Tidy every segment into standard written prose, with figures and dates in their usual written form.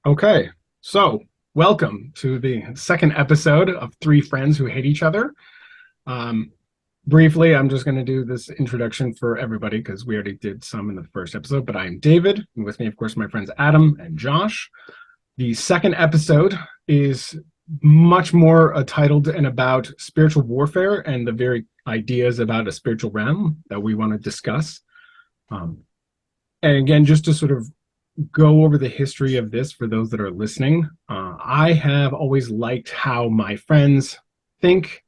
Okay, so welcome to the second episode of Three Friends Who Hate Each Other. Um, Briefly, I'm just going to do this introduction for everybody because we already did some in the first episode, but I'm David, and with me, of course, my friends Adam and Josh. The second episode is much more titled and about spiritual warfare and the very ideas about a spiritual realm that we want to discuss. Um, and again, just to sort of go over the history of this for those that are listening. I have always liked how my friends think,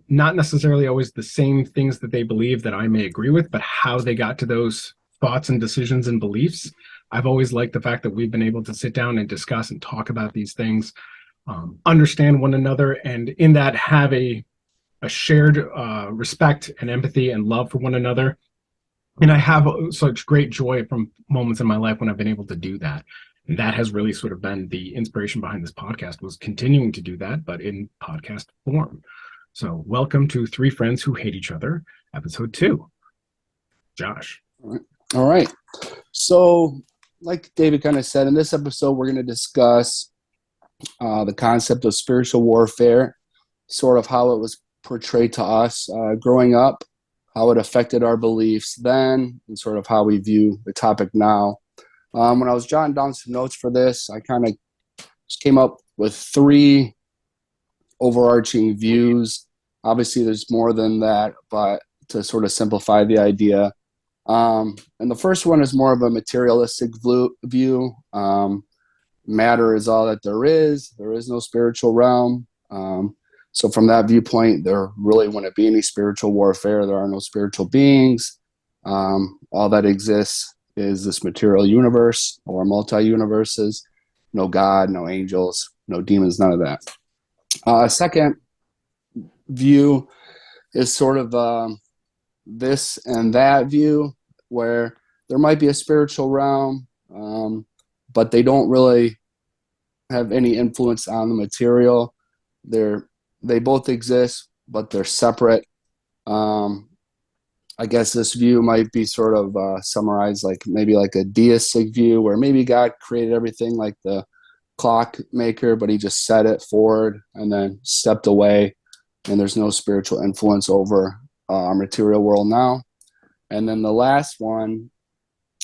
not necessarily always the same things that they believe that I may agree with, but how they got to those thoughts and decisions and beliefs. I've always liked the fact that we've been able to sit down and discuss and talk about these things, understand one another, and in that have a shared respect and empathy and love for one another. And I have such great joy from moments in my life when I've been able to do that. And that has really sort of been the inspiration behind this podcast, was continuing to do that, but in podcast form. So welcome to Three Friends Who Hate Each Other, episode 2. Josh. All right. So, like David kind of said, in this episode, we're going to discuss the concept of spiritual warfare, sort of how it was portrayed to us growing up, how it affected our beliefs then, and sort of how we view the topic now. When I was jotting down some notes for this, I kind of just came up with 3 overarching views. Obviously, there's more than that, but to sort of simplify the idea. And the first one is more of a materialistic view. Matter is all that there is. There is no spiritual realm. So from that viewpoint, there really wouldn't be any spiritual warfare. There are no spiritual beings. All that exists is this material universe or multi-universes. No God, no angels, no demons, none of that. Second view is sort of this and that view, where there might be a spiritual realm, but they don't really have any influence on the material. They both exist, but they're separate. I guess this view might be sort of summarized like maybe like a deistic view, where maybe God created everything like the clockmaker, but he just set it forward and then stepped away, and there's no spiritual influence over our material world now. And then the last one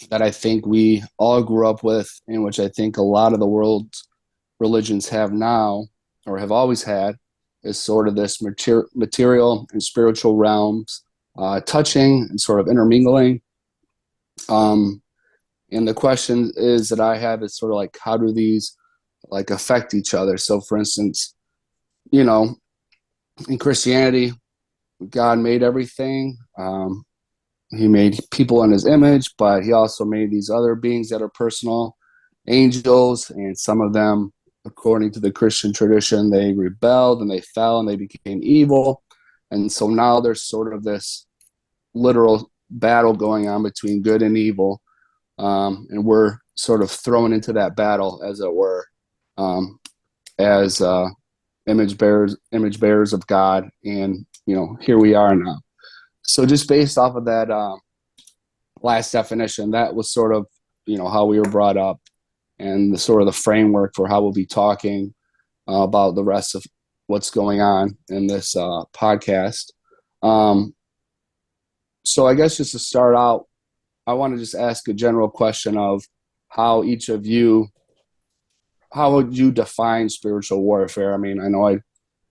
that I think we all grew up with, and which I think a lot of the world's religions have now or have always had, is sort of this material and spiritual realms touching and sort of intermingling. And the question is that I have is sort of like, how do these like affect each other? So for instance, in Christianity, God made everything. He made people in his image, but he also made these other beings that are personal, angels, and some of them, according to the Christian tradition, they rebelled and they fell and they became evil. And so now there's sort of this literal battle going on between good and evil. And we're sort of thrown into that battle, as it were, as image bearers of God. And, here we are now. So just based off of that last definition, that was sort of, how we were brought up, and the sort of the framework for how we'll be talking about the rest of what's going on in this podcast. So I guess just to start out, I want to just ask a general question of how each of you, how would you define spiritual warfare? I mean, I know I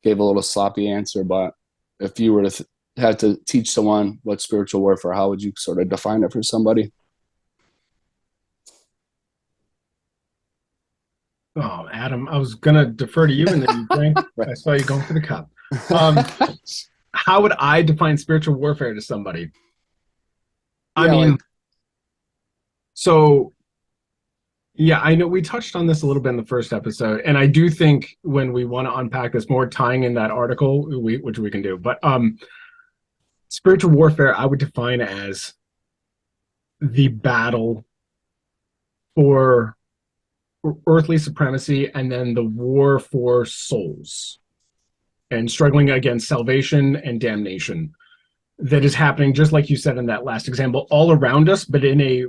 gave a little sloppy answer, but if you were to have to teach someone what spiritual warfare, how would you sort of define it for somebody? Oh, Adam, I was going to defer to you, and then you drank. Right. I saw you going for the cup. How would I define spiritual warfare to somebody? I Yeah, mean, like, so yeah, I know we touched on this a little bit in the first episode, and I do think when we want to unpack this more, tying in that article, which we can do, but spiritual warfare, I would define as the battle for earthly supremacy and then the war for souls and struggling against salvation and damnation that is happening, just like you said in that last example, all around us, but in a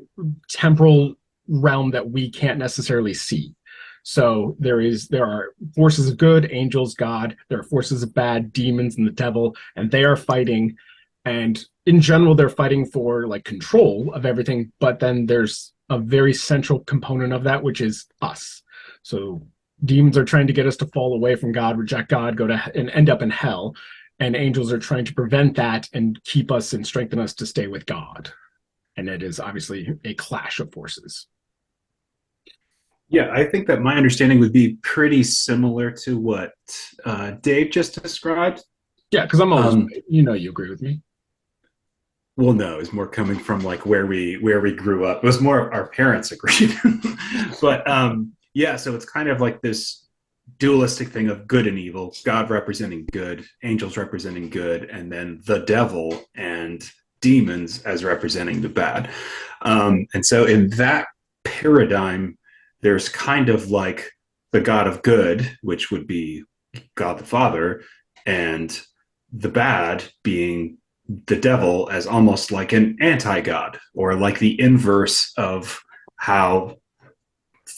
temporal realm that we can't necessarily see. So there are forces of good, angels, God. There are forces of bad, demons, and the devil, and they are fighting. And in general, they're fighting for like control of everything. But then there's a very central component of that, which is us. So demons are trying to get us to fall away from God, reject God, go to and end up in hell. And angels are trying to prevent that and keep us and strengthen us to stay with God. And it is obviously a clash of forces. Yeah, I think that my understanding would be pretty similar to what Dave just described. Yeah, because I'm always Um, right. You know, you agree with me. well, no, it's more coming from like where we grew up. It was more our parents agreed, but yeah. So it's kind of like this dualistic thing of good and evil, God representing good, angels representing good, and then the devil and demons as representing the bad. And so in that paradigm, there's kind of like the God of good, which would be God the Father, and the bad being the devil as almost like an anti-God or like the inverse of how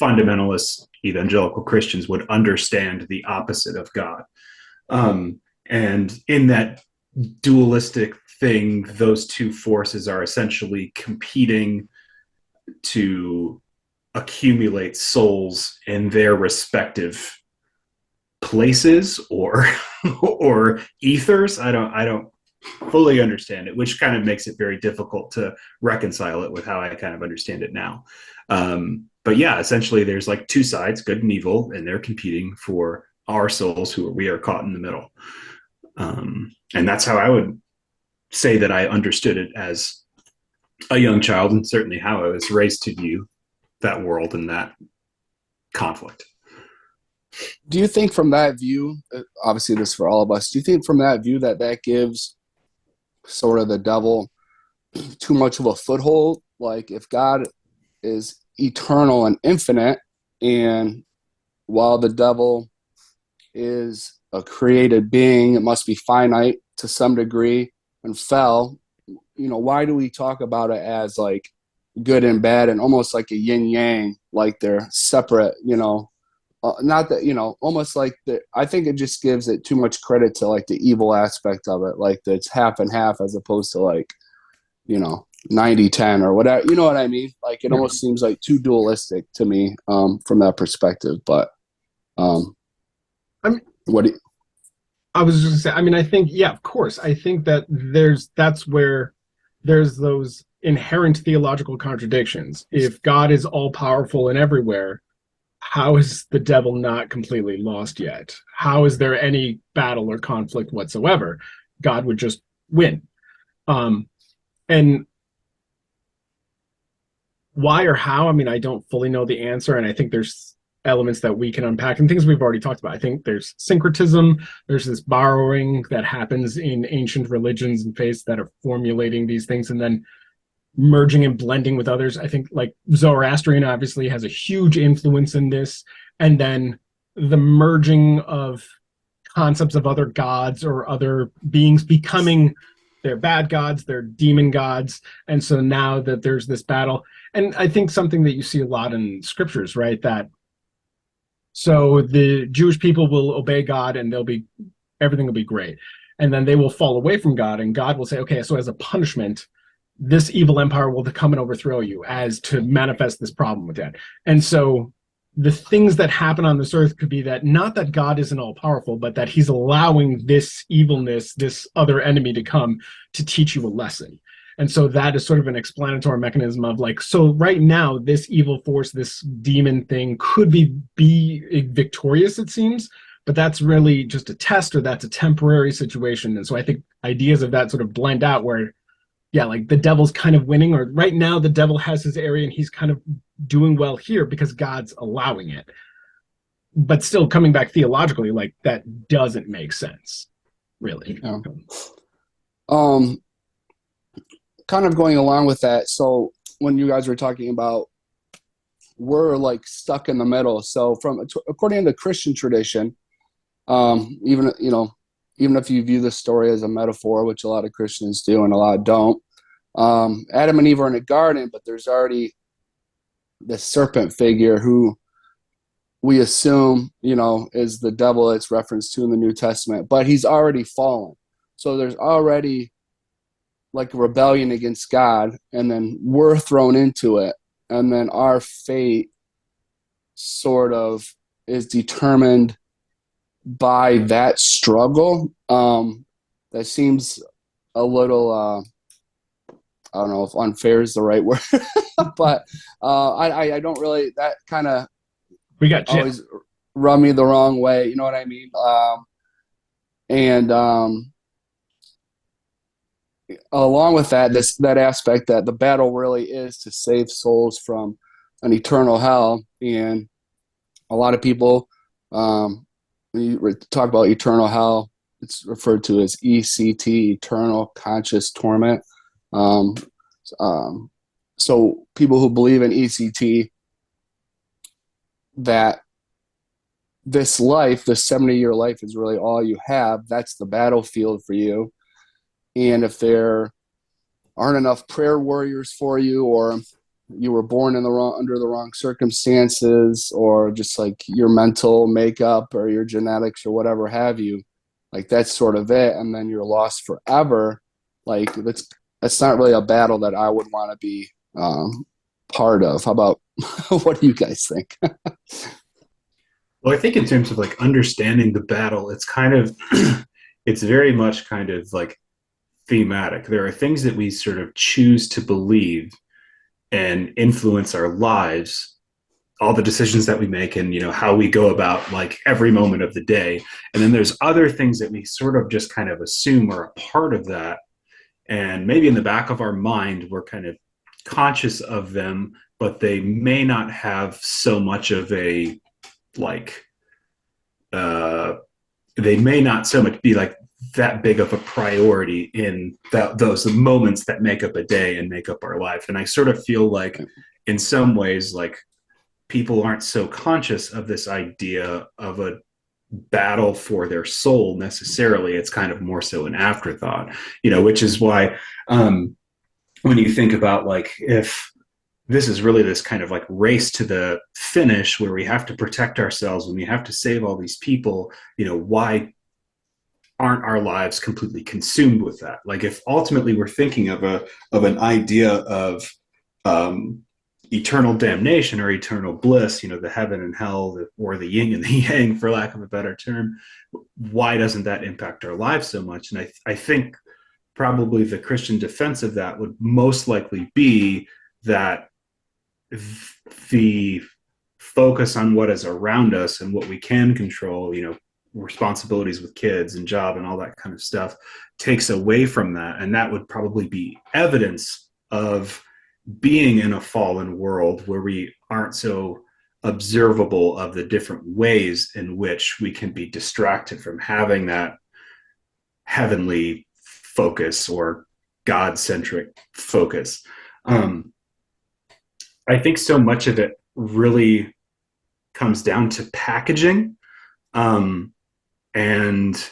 fundamentalist evangelical Christians would understand the opposite of God. And in that dualistic thing, those two forces are essentially competing to accumulate souls in their respective places or or ethers. I don't fully understand it, which kind of makes it very difficult to reconcile it with how I kind of understand it now. But yeah, essentially there's like two sides, good and evil, and they're competing for our souls who we are caught in the middle. And that's how I would say that I understood it as a young child, and certainly how I was raised to view that world and that conflict. Do you think from that view, obviously this is for all of us, do you think from that view that that gives sort of the devil too much of a foothold? Like if God is eternal and infinite, and while the devil is a created being, it must be finite to some degree and fell, why do we talk about it as like good and bad and almost like a yin yang, like they're separate, not that, almost like the, I think it just gives it too much credit to like the evil aspect of it, like that it's half and half as opposed to like, 90-10 or whatever, you know what I mean? Like it almost seems like too dualistic to me from that perspective. But I mean, what do you, I was just gonna say, I mean, I think, yeah, of course. I think that that's where there's those inherent theological contradictions. If God is all powerful and everywhere, how is the devil not completely lost yet? How is there any battle or conflict whatsoever? God would just win. And why or how, I mean, I don't fully know the answer. And I think there's elements that we can unpack and things we've already talked about. I think there's syncretism, there's this borrowing that happens in ancient religions and faiths that are formulating these things and then merging and blending with others. I think like Zoroastrian obviously has a huge influence in this. And then the merging of concepts of other gods or other beings becoming their bad gods, their demon gods. And so now that there's this battle, and I think something that you see a lot in scriptures, right? That so the Jewish people will obey God and they'll be everything will be great. And then they will fall away from God, and God will say, okay, so as a punishment, this evil empire will come and overthrow you as to manifest this problem with that. And so the things that happen on this earth could be that not that God isn't all powerful, but that he's allowing this evilness, this other enemy to come to teach you a lesson. And so that is sort of an explanatory mechanism of like, so right now, this evil force, this demon thing could be victorious, it seems, but that's really just a test or that's a temporary situation. And so I think ideas of that sort of blend out where yeah, like the devil's kind of winning, or right now the devil has his area and he's kind of doing well here because God's allowing it. But still coming back theologically, like that doesn't make sense, really. yeah. um Kind of going along with that, so when you guys were talking about we're like stuck in the middle, so from according to the Christian tradition, even even if you view the story as a metaphor, which a lot of Christians do and a lot don't, Adam and Eve are in a garden, but there's already the serpent figure who we assume, is the devil it's referenced to in the New Testament, but he's already fallen. So there's already like a rebellion against God, and then we're thrown into it. And then our fate sort of is determined by that struggle. That seems a little, I don't know if unfair is the right word, but I don't really, that kind of We got Jim. always rub me the wrong way. You know what I mean? And along with that, that aspect that the battle really is to save souls from an eternal hell. And a lot of people, when you talk about eternal hell, it's referred to as ECT, eternal conscious torment. Um, so people who believe in ECT, that this life, this 70-year life is really all you have. That's the battlefield for you. And if there aren't enough prayer warriors for you, or you were born under the wrong circumstances, or just like your mental makeup or your genetics or whatever have you, like that's sort of it. And then you're lost forever. Like that's not really a battle that I would want to be part of. How about, what do you guys think? Well, I think in terms of like understanding the battle, it's kind of, it's very much kind of like thematic. There are things that we sort of choose to believe and influence our lives, all the decisions that we make, and how we go about like every moment of the day. And then there's other things that we sort of just kind of assume are a part of that, and maybe in the back of our mind we're kind of conscious of them, but they may not have so much of a like they may not so much be like that big of a priority in those moments that make up a day and make up our life. And I sort of feel like in some ways, like people aren't so conscious of this idea of a battle for their soul necessarily. It's kind of more so an afterthought, which is why when you think about like, if this is really this kind of like race to the finish where we have to protect ourselves and we have to save all these people, why aren't our lives completely consumed with that? Like if ultimately we're thinking of an idea of eternal damnation or eternal bliss, the heaven and hell, or the yin and the yang, for lack of a better term, why doesn't that impact our lives so much? And I think probably the Christian defense of that would most likely be that the focus on what is around us and what we can control, responsibilities with kids and job and all that kind of stuff, takes away from that. And that would probably be evidence of being in a fallen world where we aren't so observable of the different ways in which we can be distracted from having that heavenly focus or God-centric focus. I think so much of it really comes down to packaging. And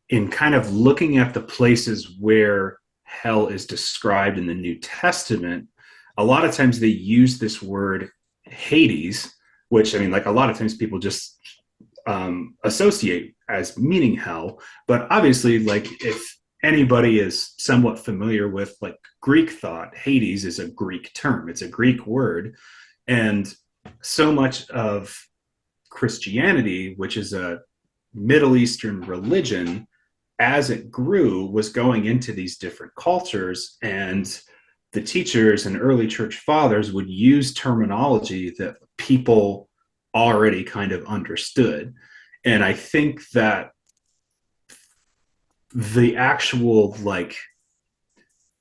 in kind of looking at the places where hell is described in the New Testament, a lot of times they use this word Hades, which, I mean, like a lot of times people just associate as meaning hell. But obviously, like if anybody is somewhat familiar with like Greek thought, Hades is a Greek term. It's a Greek word. And so much of Christianity, which is a Middle Eastern religion, as it grew, was going into these different cultures, and the teachers and early church fathers would use terminology that people already kind of understood. And I think that the actual like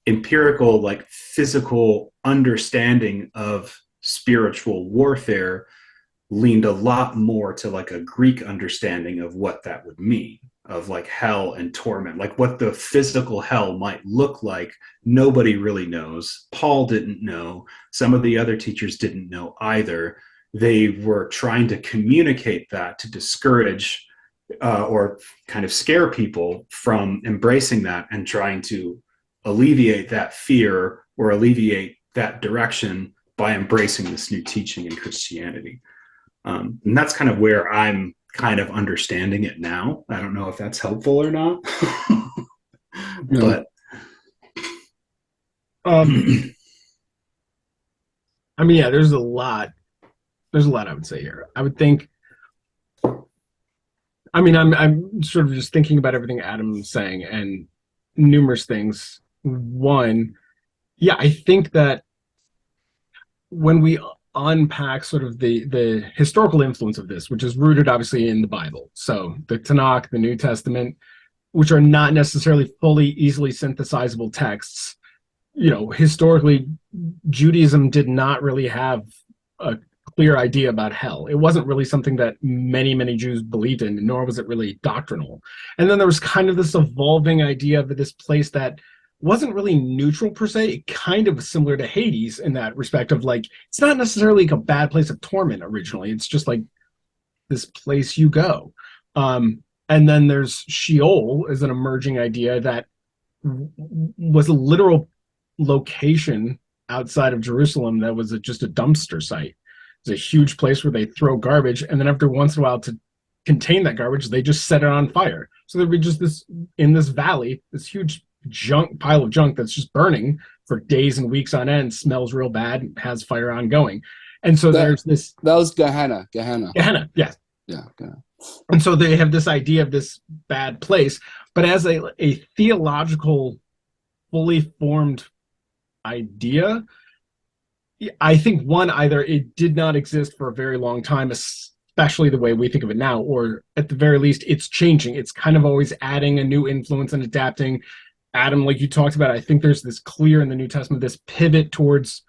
empirical, like physical understanding of spiritual warfare leaned a lot more to like a Greek understanding of what that would mean, of like hell and torment, like what the physical hell might look like. Nobody really knows. Paul didn't know. Some of the other teachers didn't know either. They were trying to communicate that to discourage or kind of scare people from embracing that and trying to alleviate that fear or alleviate that direction by embracing this new teaching in Christianity. And that's kind of where I'm kind of understanding it now. I don't know if that's helpful or not, but I mean, yeah, there's a lot I would say here. I would think, I mean, I'm sort of just thinking about everything Adam's saying and numerous things. One, yeah, I think that when we unpack sort of the historical influence of this, which is rooted obviously in the Bible, so the Tanakh, the New Testament, which are not necessarily fully easily synthesizable texts. You know, historically, Judaism did not really have a clear idea about hell. It wasn't really something that many Jews believed in, nor was it really doctrinal. And then there was kind of this evolving idea of this place that wasn't really neutral per se. It kind of was similar to Hades in that respect of like, it's not necessarily like a bad place of torment originally. It's just like this place you go. And then there's Sheol as an emerging idea that was a literal location outside of Jerusalem that was just a dumpster site. It's a huge place where they throw garbage, and then after once in a while to contain that garbage, they just set it on fire. So there'd be just this in this valley, this huge pile of junk that's just burning for days and weeks on end, smells real bad, has fire ongoing. And so there's this that was Gehenna. Gehenna, yes. Yeah. Gehenna. And so they have this idea of this bad place, but as a theological, fully formed idea, I think one, either it did not exist for a very long time, especially the way we think of it now, or at the very least, it's changing. It's kind of always adding a new influence and adapting. Adam, like you talked about, I think there's this clear in the New Testament, this pivot towards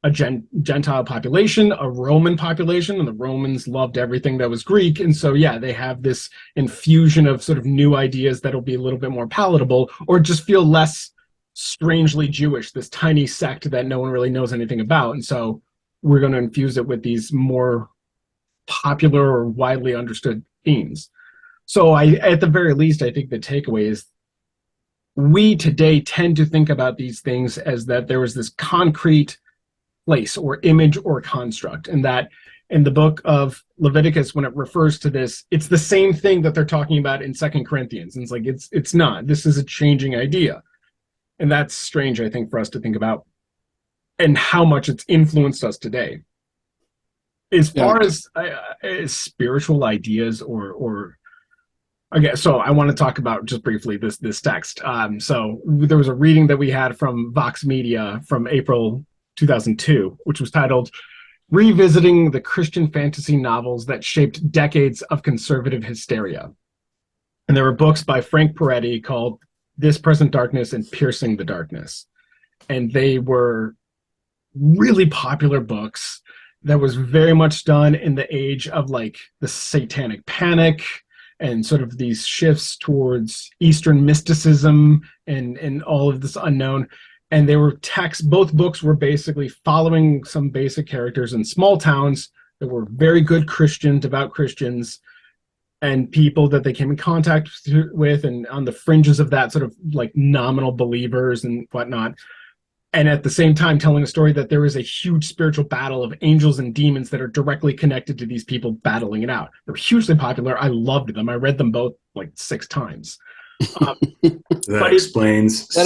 a Gentile population, a Roman population, and the Romans loved everything that was Greek. And so, yeah, they have this infusion of sort of new ideas that'll be a little bit more palatable or just feel less strangely Jewish, this tiny sect that no one really knows anything about. And so we're going to infuse it with these more popular or widely understood themes. So at the very least, I think the takeaway is we today tend to think about these things as that there was this concrete place or image or construct, and that in the book of Leviticus, when it refers to this, it's the same thing that they're talking about in 2 Corinthians. And it's like, it's not. This is a changing idea. And that's strange, I think, for us to think about and how much it's influenced us today. As far as spiritual ideas or okay, so I want to talk about just briefly this text. So there was a reading that we had from Vox Media from April 2002, which was titled Revisiting the Christian Fantasy Novels That Shaped Decades of Conservative Hysteria. And there were books by Frank Peretti called This Present Darkness and Piercing the Darkness. And they were really popular books that was very much done in the age of like the satanic panic and sort of these shifts towards Eastern mysticism and all of this unknown. And they were both books were basically following some basic characters in small towns that were very good Christian, devout Christians, and people that they came in contact with and on the fringes of that sort of like nominal believers and whatnot. And at the same time telling a story that there is a huge spiritual battle of angels and demons that are directly connected to these people battling it out. They're hugely popular. I loved them. I read them both like 6 times. That explains so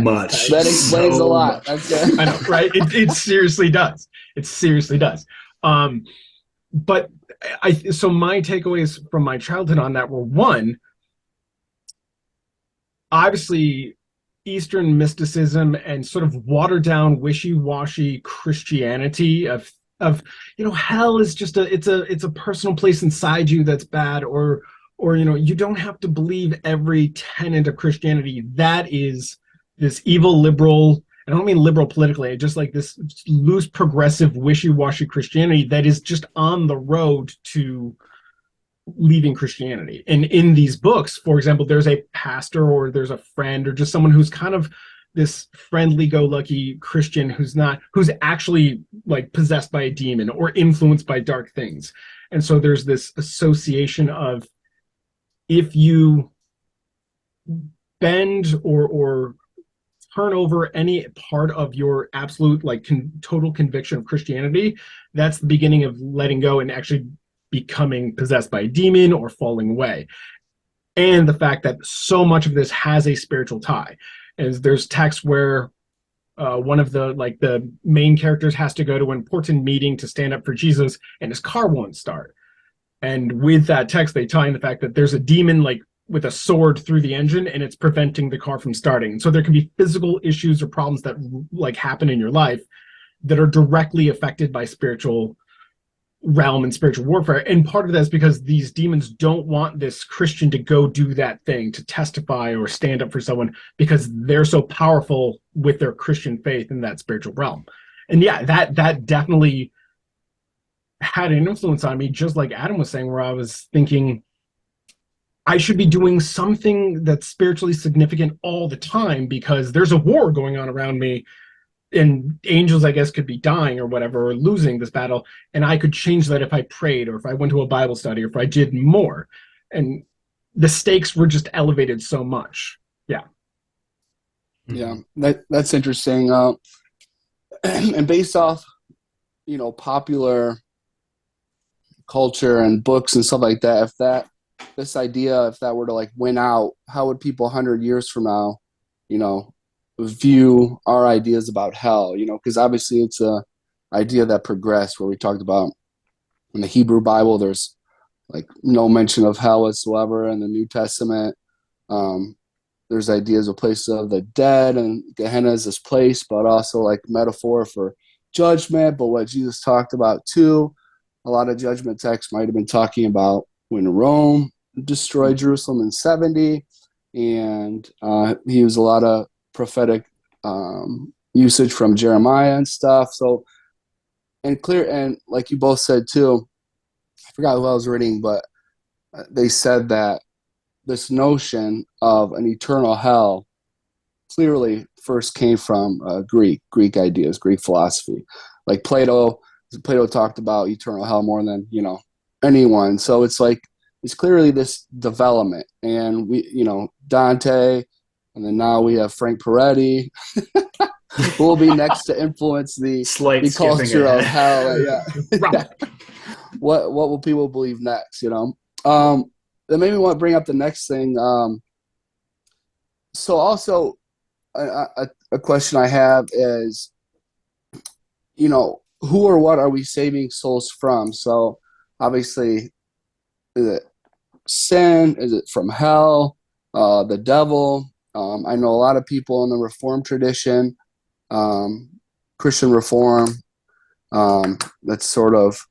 much. That explains a lot. I know, right? It seriously does. It seriously does. But so my takeaways from my childhood on that were, one, obviously Eastern mysticism and sort of watered down wishy-washy Christianity of hell is just it's a personal place inside you that's bad, or you don't have to believe every tenet of Christianity. That is this evil liberal, I don't mean liberal politically, just like this loose progressive wishy-washy Christianity that is just on the road to leaving Christianity. And in these books, for example, there's a pastor or there's a friend or just someone who's kind of this friendly-go-lucky Christian who's actually like possessed by a demon or influenced by dark things. And so there's this association of, if you bend or turn over any part of your absolute like total conviction of Christianity, that's the beginning of letting go and actually becoming possessed by a demon or falling away. And the fact that so much of this has a spiritual tie. Is there's texts where one of the main characters has to go to an important meeting to stand up for Jesus, and his car won't start. And with that text, they tie in the fact that there's a demon like with a sword through the engine, and it's preventing the car from starting. So there can be physical issues or problems that like happen in your life that are directly affected by spiritual realm and spiritual warfare. And part of that is because these demons don't want this Christian to go do that thing, to testify or stand up for someone, because they're so powerful with their Christian faith in that spiritual realm. And yeah, that definitely had an influence on me, just like Adam was saying, where I was thinking I should be doing something that's spiritually significant all the time because there's a war going on around me, and angels, I guess, could be dying or whatever, or losing this battle, and I could change that if I prayed or if I went to a Bible study or if I did more. And the stakes were just elevated so much. Yeah. Yeah, that's interesting. And based off, popular culture and books and stuff like that, if that were to like win out, how would people 100 years from now, view our ideas about hell? Because obviously it's a idea that progressed, where we talked about in the Hebrew Bible, there's like no mention of hell whatsoever. In the New Testament, there's ideas of places of the dead, and Gehenna is this place, but also like metaphor for judgment. But what Jesus talked about too, a lot of judgment texts might have been talking about when Rome destroyed Jerusalem in 70, and he used a lot of prophetic usage from Jeremiah and stuff. So, and like you both said too, I forgot what I was reading, but they said that this notion of an eternal hell clearly first came from Greek ideas, Greek philosophy. Like Plato talked about eternal hell more than anyone. So it's clearly this development, and we Dante, and then now we have Frank Peretti, who will be next to influence the culture of hell. Yeah. Right. What will people believe next? Then maybe we want to bring up the next thing. So also a question I have is, who or what are we saving souls from? So obviously, is it sin? Is it from hell? The devil? I know a lot of people in the Reformed tradition, Christian Reform, that's sort of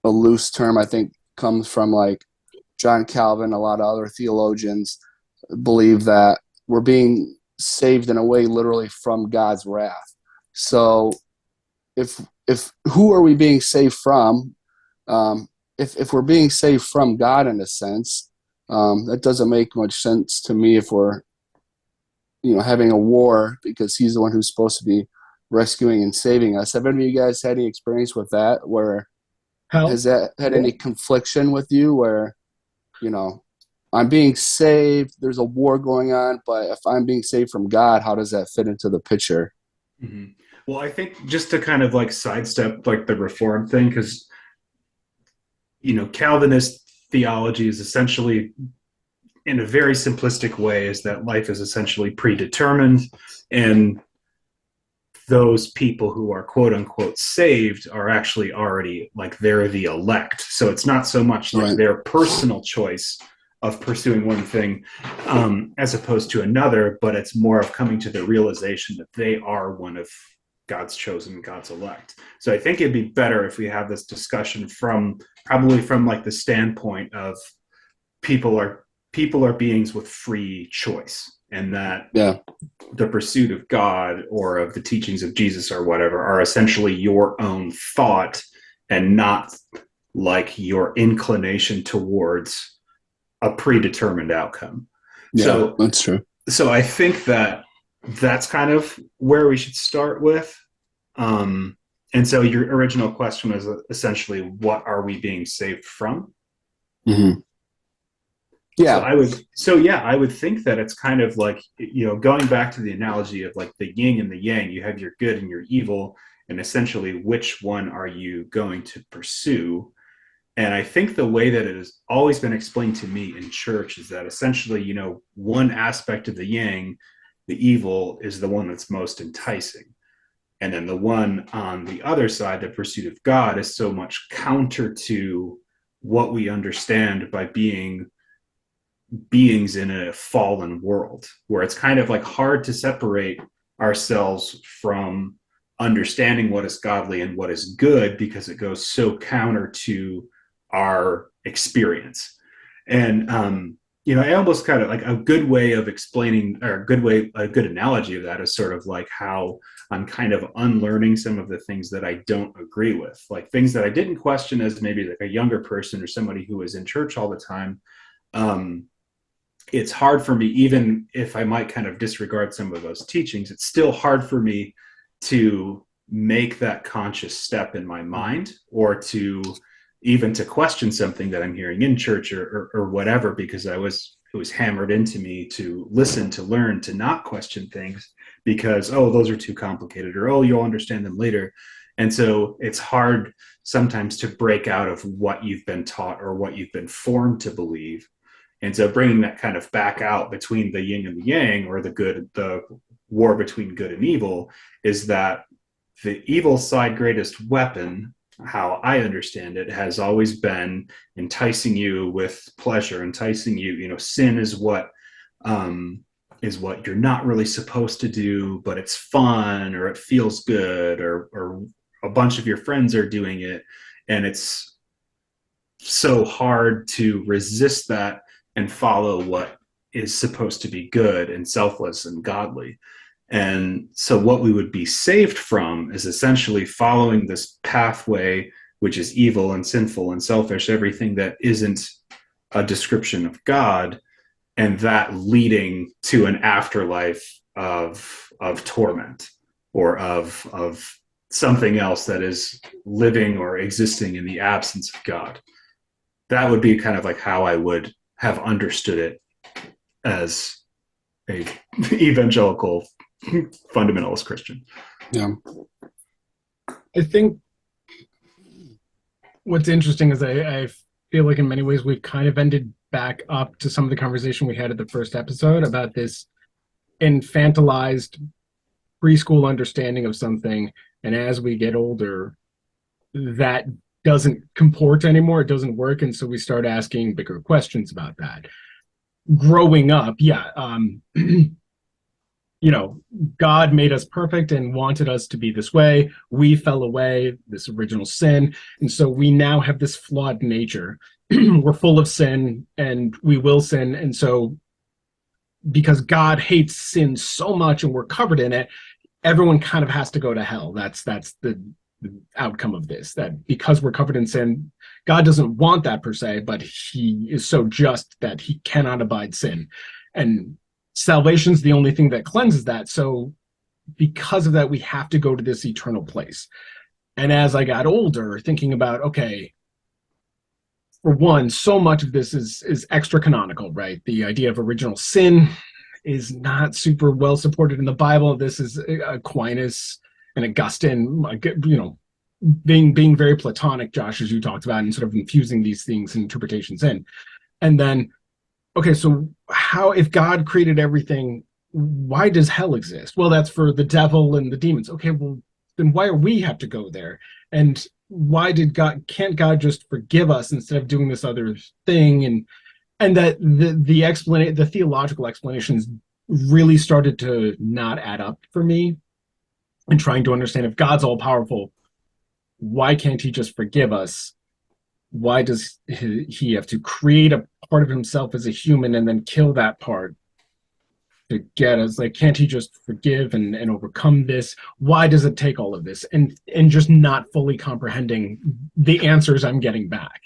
a loose term, I think, comes from like John Calvin. A lot of other theologians believe that we're being saved in a way literally from God's wrath. So if who are we being saved from? If we're being saved from God in a sense, that doesn't make much sense to me if we're having a war because he's the one who's supposed to be rescuing and saving us. Have any of you guys had any experience with that? Where has that had any confliction with you where, I'm being saved, there's a war going on, but if I'm being saved from God, how does that fit into the picture? Mm-hmm. Well, I think just to kind of like sidestep like the Reform thing, because, Calvinist theology is essentially, in a very simplistic way, is that life is essentially predetermined, and those people who are quote unquote saved are actually already like they're the elect. So it's not so much like their personal choice of pursuing one thing as opposed to another, but it's more of coming to the realization that they are one of God's chosen, God's elect. So I think it'd be better if we have this discussion probably from like the standpoint of people are beings with free choice, and that the pursuit of God or of the teachings of Jesus or whatever are essentially your own thought and not like your inclination towards a predetermined outcome. Yeah, so that's true. So I think that's kind of where we should start with. And so your original question was essentially, what are we being saved from? Mm-hmm. Yeah. I would think that it's kind of like, going back to the analogy of like the yin and the yang, you have your good and your evil, and essentially which one are you going to pursue? And I think the way that it has always been explained to me in church is that essentially, one aspect of the yang, the evil, is the one that's most enticing. And then the one on the other side, the pursuit of God, is so much counter to what we understand by being beings in a fallen world, where it's kind of like hard to separate ourselves from understanding what is godly and what is good, because it goes so counter to our experience. And I almost kind of like a good way of explaining, or a good analogy of that is sort of like how I'm kind of unlearning some of the things that I don't agree with, like things that I didn't question as maybe like a younger person or somebody who was in church all the time. um, it's hard for me, even if I might kind of disregard some of those teachings, it's still hard for me to make that conscious step in my mind, or to even to question something that I'm hearing in church, or whatever, because it was hammered into me to listen, to learn, to not question things because, oh, those are too complicated, or, oh, you'll understand them later. And so it's hard sometimes to break out of what you've been taught or what you've been formed to believe. And so bringing that kind of back out between the yin and the yang, or the war between good and evil, is that the evil side greatest weapon, how I understand it, has always been enticing you with pleasure, enticing you. Sin is what you're not really supposed to do, but it's fun, or it feels good, or a bunch of your friends are doing it, and it's so hard to resist that and follow what is supposed to be good and selfless and godly. And so what we would be saved from is essentially following this pathway, which is evil and sinful and selfish, everything that isn't a description of God, and that leading to an afterlife of torment, or of something else that is living or existing in the absence of God. That would be kind of like how I would have understood it as a evangelical fundamentalist Christian. Yeah. I think what's interesting is I feel like in many ways we've kind of ended back up to some of the conversation we had at the first episode about this infantilized preschool understanding of something, and as we get older, that doesn't comport anymore. It doesn't work, and so we start asking bigger questions about that. Growing up, God made us perfect and wanted us to be this way. We fell away, this original sin, and so we now have this flawed nature. We're full of sin, and we will sin, and so because God hates sin so much and we're covered in it, everyone kind of has to go to hell. That's the outcome of this, that because we're covered in sin, God doesn't want that per se, but he is so just that he cannot abide sin, and salvation's the only thing that cleanses that. So because of that, we have to go to this eternal place. And as I got older, thinking about, okay, for one, so much of this is extra canonical, right? The idea of original sin is not super well supported in the Bible. This is Aquinas and Augustine, being very Platonic, Josh, as you talked about, and sort of infusing these things and interpretations in. And then, okay, so how, if God created everything, why does hell exist? Well, that's for the devil and the demons. Okay, well, then why do we have to go there? And why can't God just forgive us instead of doing this other thing? And that the theological explanations really started to not add up for me, and trying to understand, if God's all powerful, why can't he just forgive us? Why does he have to create a part of himself as a human and then kill that part to get us? Like, can't he just forgive and overcome this? Why does it take all of this? And just not fully comprehending the answers I'm getting back.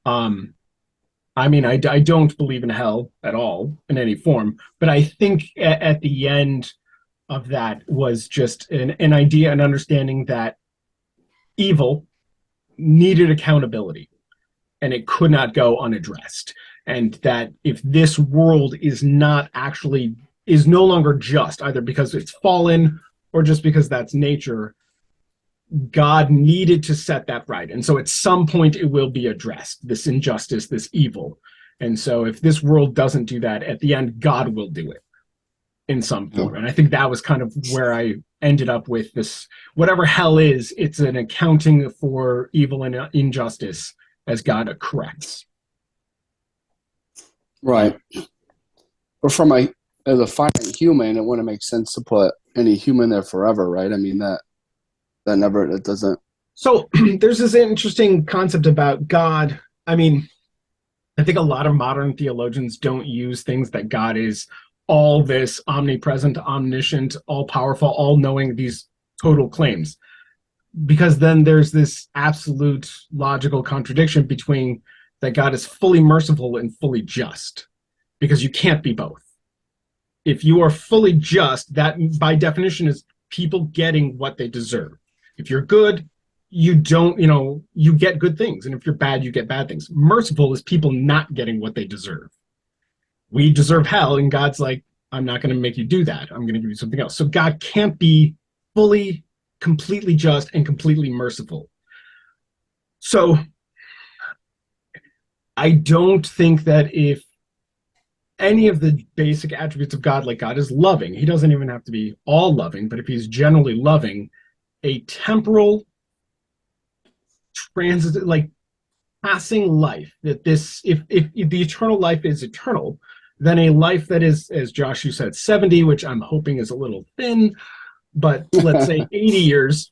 I mean, I don't believe in hell at all in any form, but I think at the end of that was just an idea, an understanding that evil needed accountability. and it could not go unaddressed. And that if this world is not actually, is no longer just, either because it's fallen or just because that's nature, God needed to set that right. And so at some point it will be addressed, this injustice, this evil. And so if this world doesn't do that, at the end, God will do it in some form. And I think that was kind of where I ended up with this, whatever hell is, it's an accounting for evil and injustice as God corrects. Right. But as a finite human, it wouldn't make sense to put any human there forever, right? I mean, that doesn't. So there's this interesting concept about God. I mean, I think a lot of modern theologians don't use things that God is all this omnipresent, omniscient, all powerful, all knowing, these total claims. Because then there's this absolute logical contradiction between that God is fully merciful and fully just, because you can't be both. If you are fully just, that by definition is people getting what they deserve. If you're good, you don't, you get good things. And if you're bad, you get bad things. Merciful is people not getting what they deserve. We deserve hell, and God's like, I'm not going to make you do that. I'm going to give you something else. So God can't be fully, completely just and completely merciful. So I don't think that if any of the basic attributes of God, like God is loving, he doesn't even have to be all loving, but if he's generally loving, a temporal transit, like passing life, that this, if the eternal life is eternal, then a life that is, as Josh, you said, 70, which I'm hoping is a little thin, but let's say 80 years,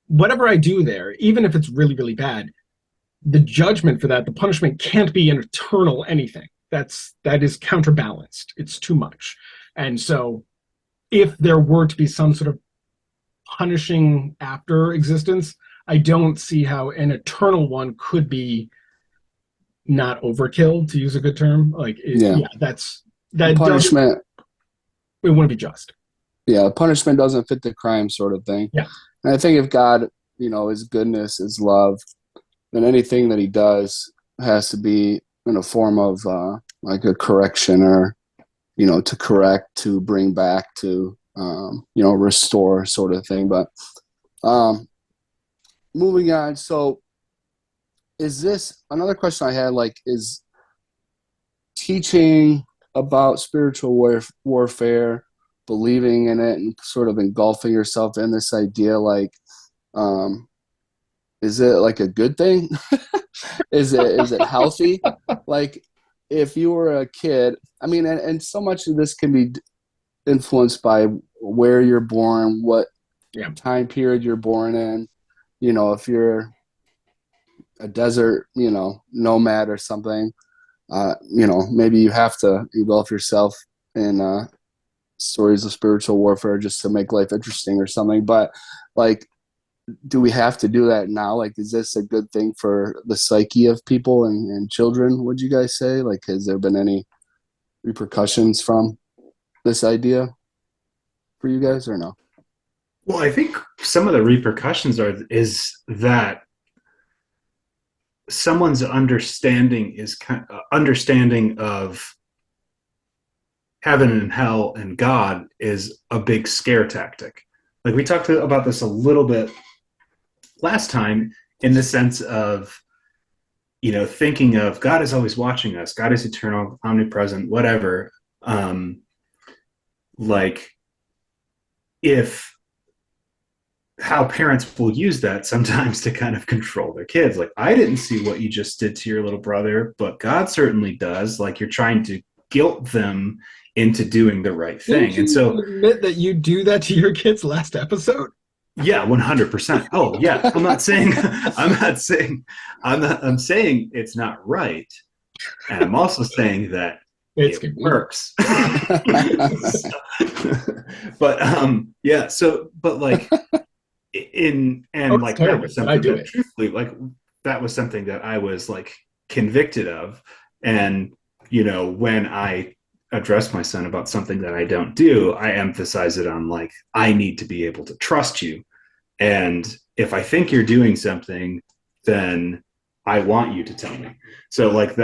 whatever I do there, even if it's really, really bad, the judgment for that, the punishment can't be an eternal anything. That is counterbalanced. It's too much. And so if there were to be some sort of punishing after existence, I don't see how an eternal one could be not overkill, to use a good term. Like, that punishment. It wouldn't be just. Yeah, punishment doesn't fit the crime, sort of thing. Yeah. And I think if God, his goodness, his love, then anything that he does has to be in a form of like a correction, or to correct, to bring back, to restore, sort of thing. But moving on, so is this another question I had, like, is teaching about spiritual warfare, believing in it and sort of engulfing yourself in this idea, like, is it like a good thing? Is it healthy? Like, if you were a kid, I mean, and so much of this can be influenced by where you're born, what time period you're born in. If you're a desert, nomad or something, maybe you have to engulf yourself in stories of spiritual warfare just to make life interesting or something. But, like, do we have to do that now? Like, is this a good thing for the psyche of people and children, would you guys say? Like, has there been any repercussions from this idea for you guys, or no? Well, I think some of the repercussions is that someone's understanding of heaven and hell and God is a big scare tactic. Like, we talked about this a little bit last time, in the sense of, thinking of God is always watching us, God is eternal, omnipresent, whatever. Like, if how parents will use that sometimes to kind of control their kids. Like, I didn't see what you just did to your little brother, but God certainly does. Like, you're trying to guilt them into doing the right thing. Didn't you admit that you do that to your kids last episode? Yeah, 100%. Oh, yeah. I'm saying it's not right. And I'm also saying that it works. But but like, that was something that, truthfully, like, that was something that I was, like, convicted of. And, when I address my son about something that I don't do, I emphasize it on, like, I need to be able to trust you. And if I think you're doing something, then I want you to tell me. So like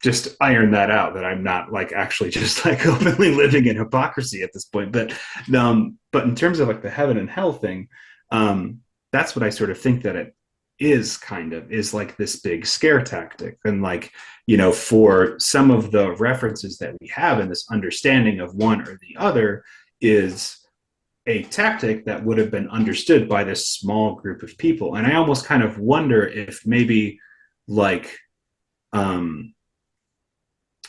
just iron that out, that I'm not like actually just like openly living in hypocrisy at this point. But in terms of like the heaven and hell thing, that's what I sort of think that it is like this big scare tactic. And like, for some of the references that we have in this understanding of one or the other is a tactic that would have been understood by this small group of people. And I almost kind of wonder if maybe like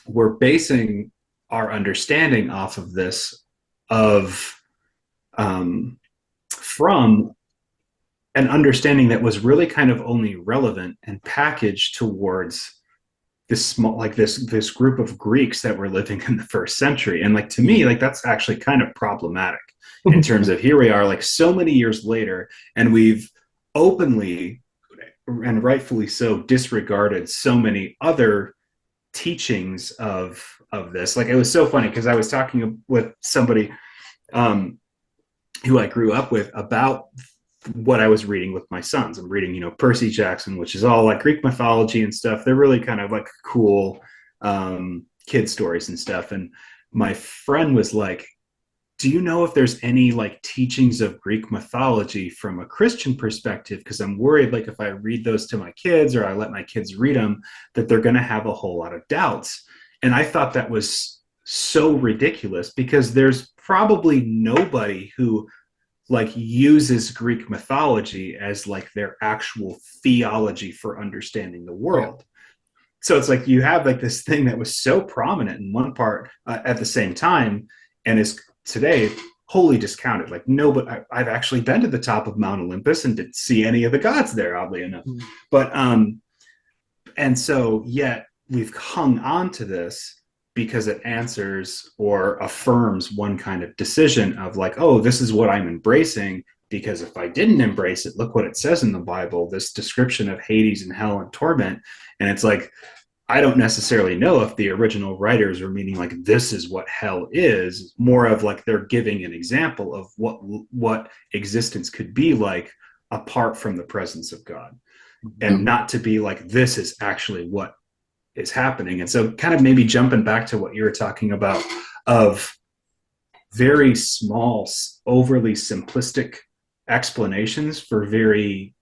we're basing our understanding off of this of from an understanding that was really kind of only relevant and packaged towards this small, like this group of Greeks that were living in the first century. And like, to me, like that's actually kind of problematic in terms of, here we are like so many years later, and we've openly and rightfully so disregarded so many other teachings of this. Like, it was so funny because I was talking with somebody who I grew up with about what I was reading with my sons. I'm reading, Percy Jackson, which is all like Greek mythology and stuff. They're really kind of like cool kid stories and stuff. And my friend was like, do you know if there's any like teachings of Greek mythology from a Christian perspective? Because I'm worried, like, if I read those to my kids or I let my kids read them, that they're going to have a whole lot of doubts. And I thought that was so ridiculous, because there's probably nobody who like uses Greek mythology as like their actual theology for understanding the world. So it's like you have like this thing that was so prominent in one part at the same time, and is today wholly discounted. Like, nobody, I've actually been to the top of Mount Olympus and didn't see any of the gods there, oddly enough. But and so yet we've hung on to this because it answers or affirms one kind of decision of like, oh, this is what I'm embracing, because if I didn't embrace it, look what it says in the Bible, this description of Hades and hell and torment. And it's like, I don't necessarily know if the original writers are meaning like this is what hell is, more of like they're giving an example of what existence could be like apart from the presence of God, and not to be like this is actually what is happening. And so kind of maybe jumping back to what you were talking about of very small, overly simplistic explanations for very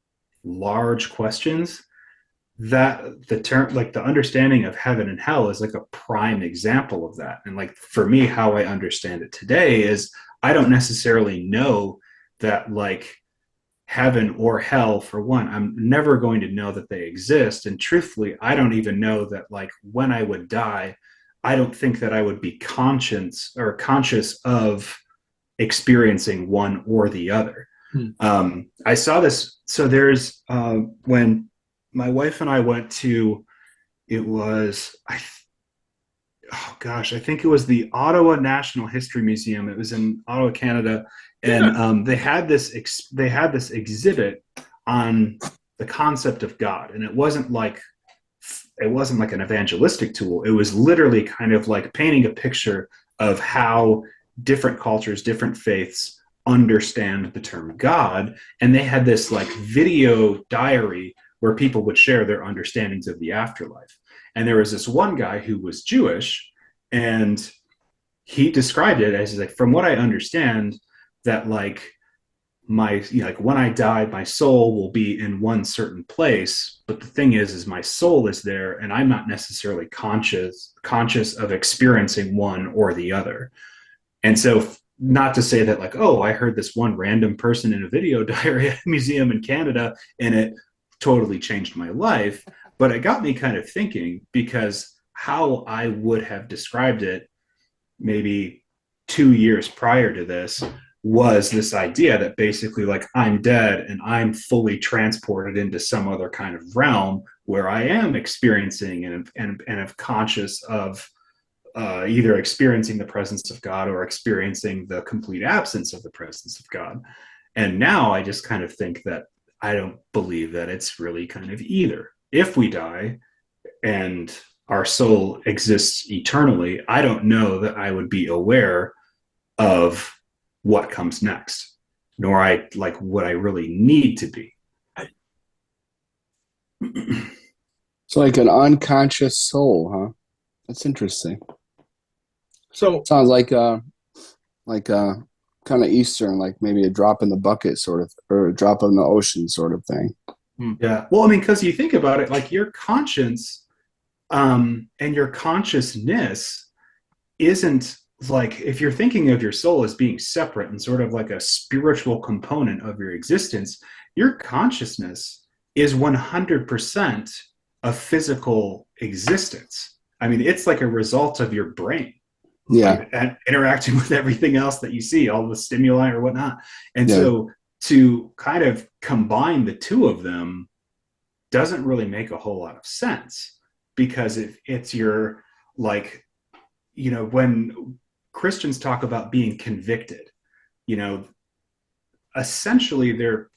large questions, that the term, like the understanding of heaven and hell, is like a prime example of that. And like, for me, how I understand it today is I don't necessarily know that like heaven or hell, for one, I'm never going to know that they exist. And truthfully, I don't even know that like when I would die, I don't think that I would be conscious of experiencing one or the other. I saw this. So there's when my wife and I went to, it was, I think it was the Ottawa National History Museum. It was in Ottawa, Canada. And they had this exhibit on the concept of God. And it wasn't like an evangelistic tool. It was literally kind of like painting a picture of how different cultures, different faiths understand the term God. And they had this like video diary where people would share their understandings of the afterlife. And there was this one guy who was Jewish, and he described it as like, from what I understand, that like like when I die, my soul will be in one certain place. But the thing is my soul is there, and I'm not necessarily conscious of experiencing one or the other. And so, not to say that like, oh, I heard this one random person in a video diary at a museum in Canada and it totally changed my life, but it got me kind of thinking, because how I would have described it maybe 2 years prior to this was this idea that basically like I'm dead and I'm fully transported into some other kind of realm where I am experiencing and am conscious of either experiencing the presence of God or experiencing the complete absence of the presence of God. And now I just kind of think that I don't believe that it's really kind of either. If we die and our soul exists eternally, I don't know that I would be aware of what comes next, nor would I really need to be. It's like an unconscious soul, huh? That's interesting. So, Sounds like kind of Eastern, like maybe a drop in the bucket sort of, or a drop in the ocean sort of thing. Yeah. Well, I mean, because you think about it, like your conscience and your consciousness isn't like, if you're thinking of your soul as being separate and sort of like a spiritual component of your existence, your consciousness is 100% a physical existence. I mean, it's like a result of your brain, Yeah, like and interacting with everything else that you see, all the stimuli or whatnot. And yeah, so to kind of combine the two of them doesn't really make a whole lot of sense, because if it's your, like, when Christians talk about being convicted, you know, essentially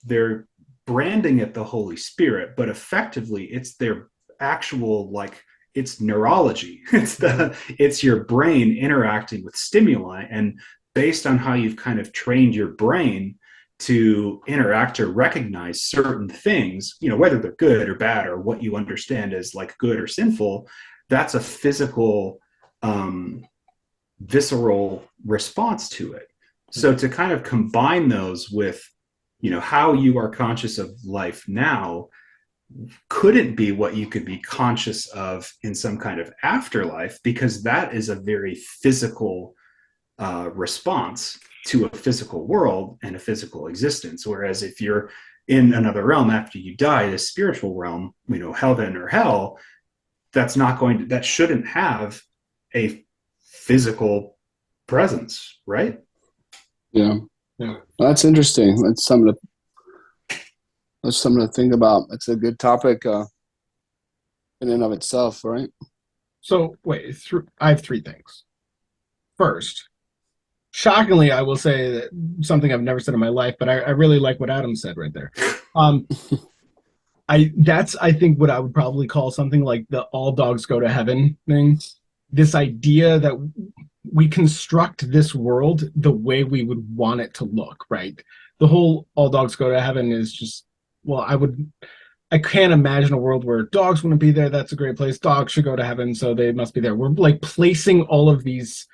they're branding it the Holy Spirit, but effectively it's their actual, like, it's neurology. It's your brain interacting with stimuli, and based on how you've kind of trained your brain to interact or recognize certain things, whether they're good or bad or what you understand as like good or sinful, that's a physical, visceral response to it. So to kind of combine those with, how you are conscious of life now couldn't be what you could be conscious of in some kind of afterlife, because that is a very physical response to a physical world and a physical existence. Whereas if you're in another realm after you die, the spiritual realm, heaven or hell, that shouldn't have a physical presence, right? yeah. yeah. Well, that's interesting. That's something to think about. It's a good topic in and of itself, right? So wait, I have three things. First, shockingly, I will say that something I've never said in my life, but I really like what Adam said right there. Um, I think what I would probably call something like the all dogs go to heaven thing. This idea that we construct this world the way we would want it to look, right? The whole all dogs go to heaven is just, well, I can't imagine a world where dogs wouldn't be there. That's a great place. Dogs should go to heaven, so they must be there. We're like placing all of these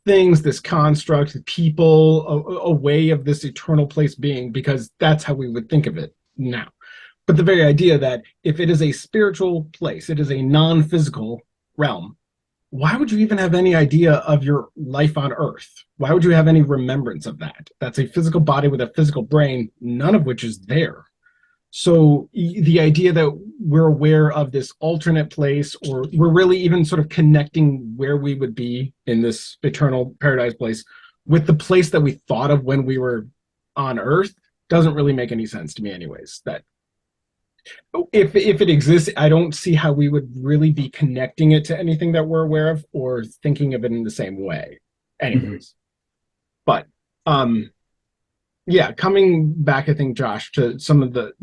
things, this construct, people, a way of this eternal place being, because that's how we would think of it now. But the very idea that if it is a spiritual place, it is a non-physical realm, why would you even have any idea of your life on Earth? Why would you have any remembrance of that? That's a physical body with a physical brain, none of which is there. So the idea that we're aware of this alternate place, or we're really even sort of connecting where we would be in this eternal paradise place with the place that we thought of when we were on Earth, doesn't really make any sense to me anyways. That if it exists, I don't see how we would really be connecting it to anything that we're aware of or thinking of it in the same way. Mm-hmm. Anyways, but yeah, coming back, I think, Josh, to some of the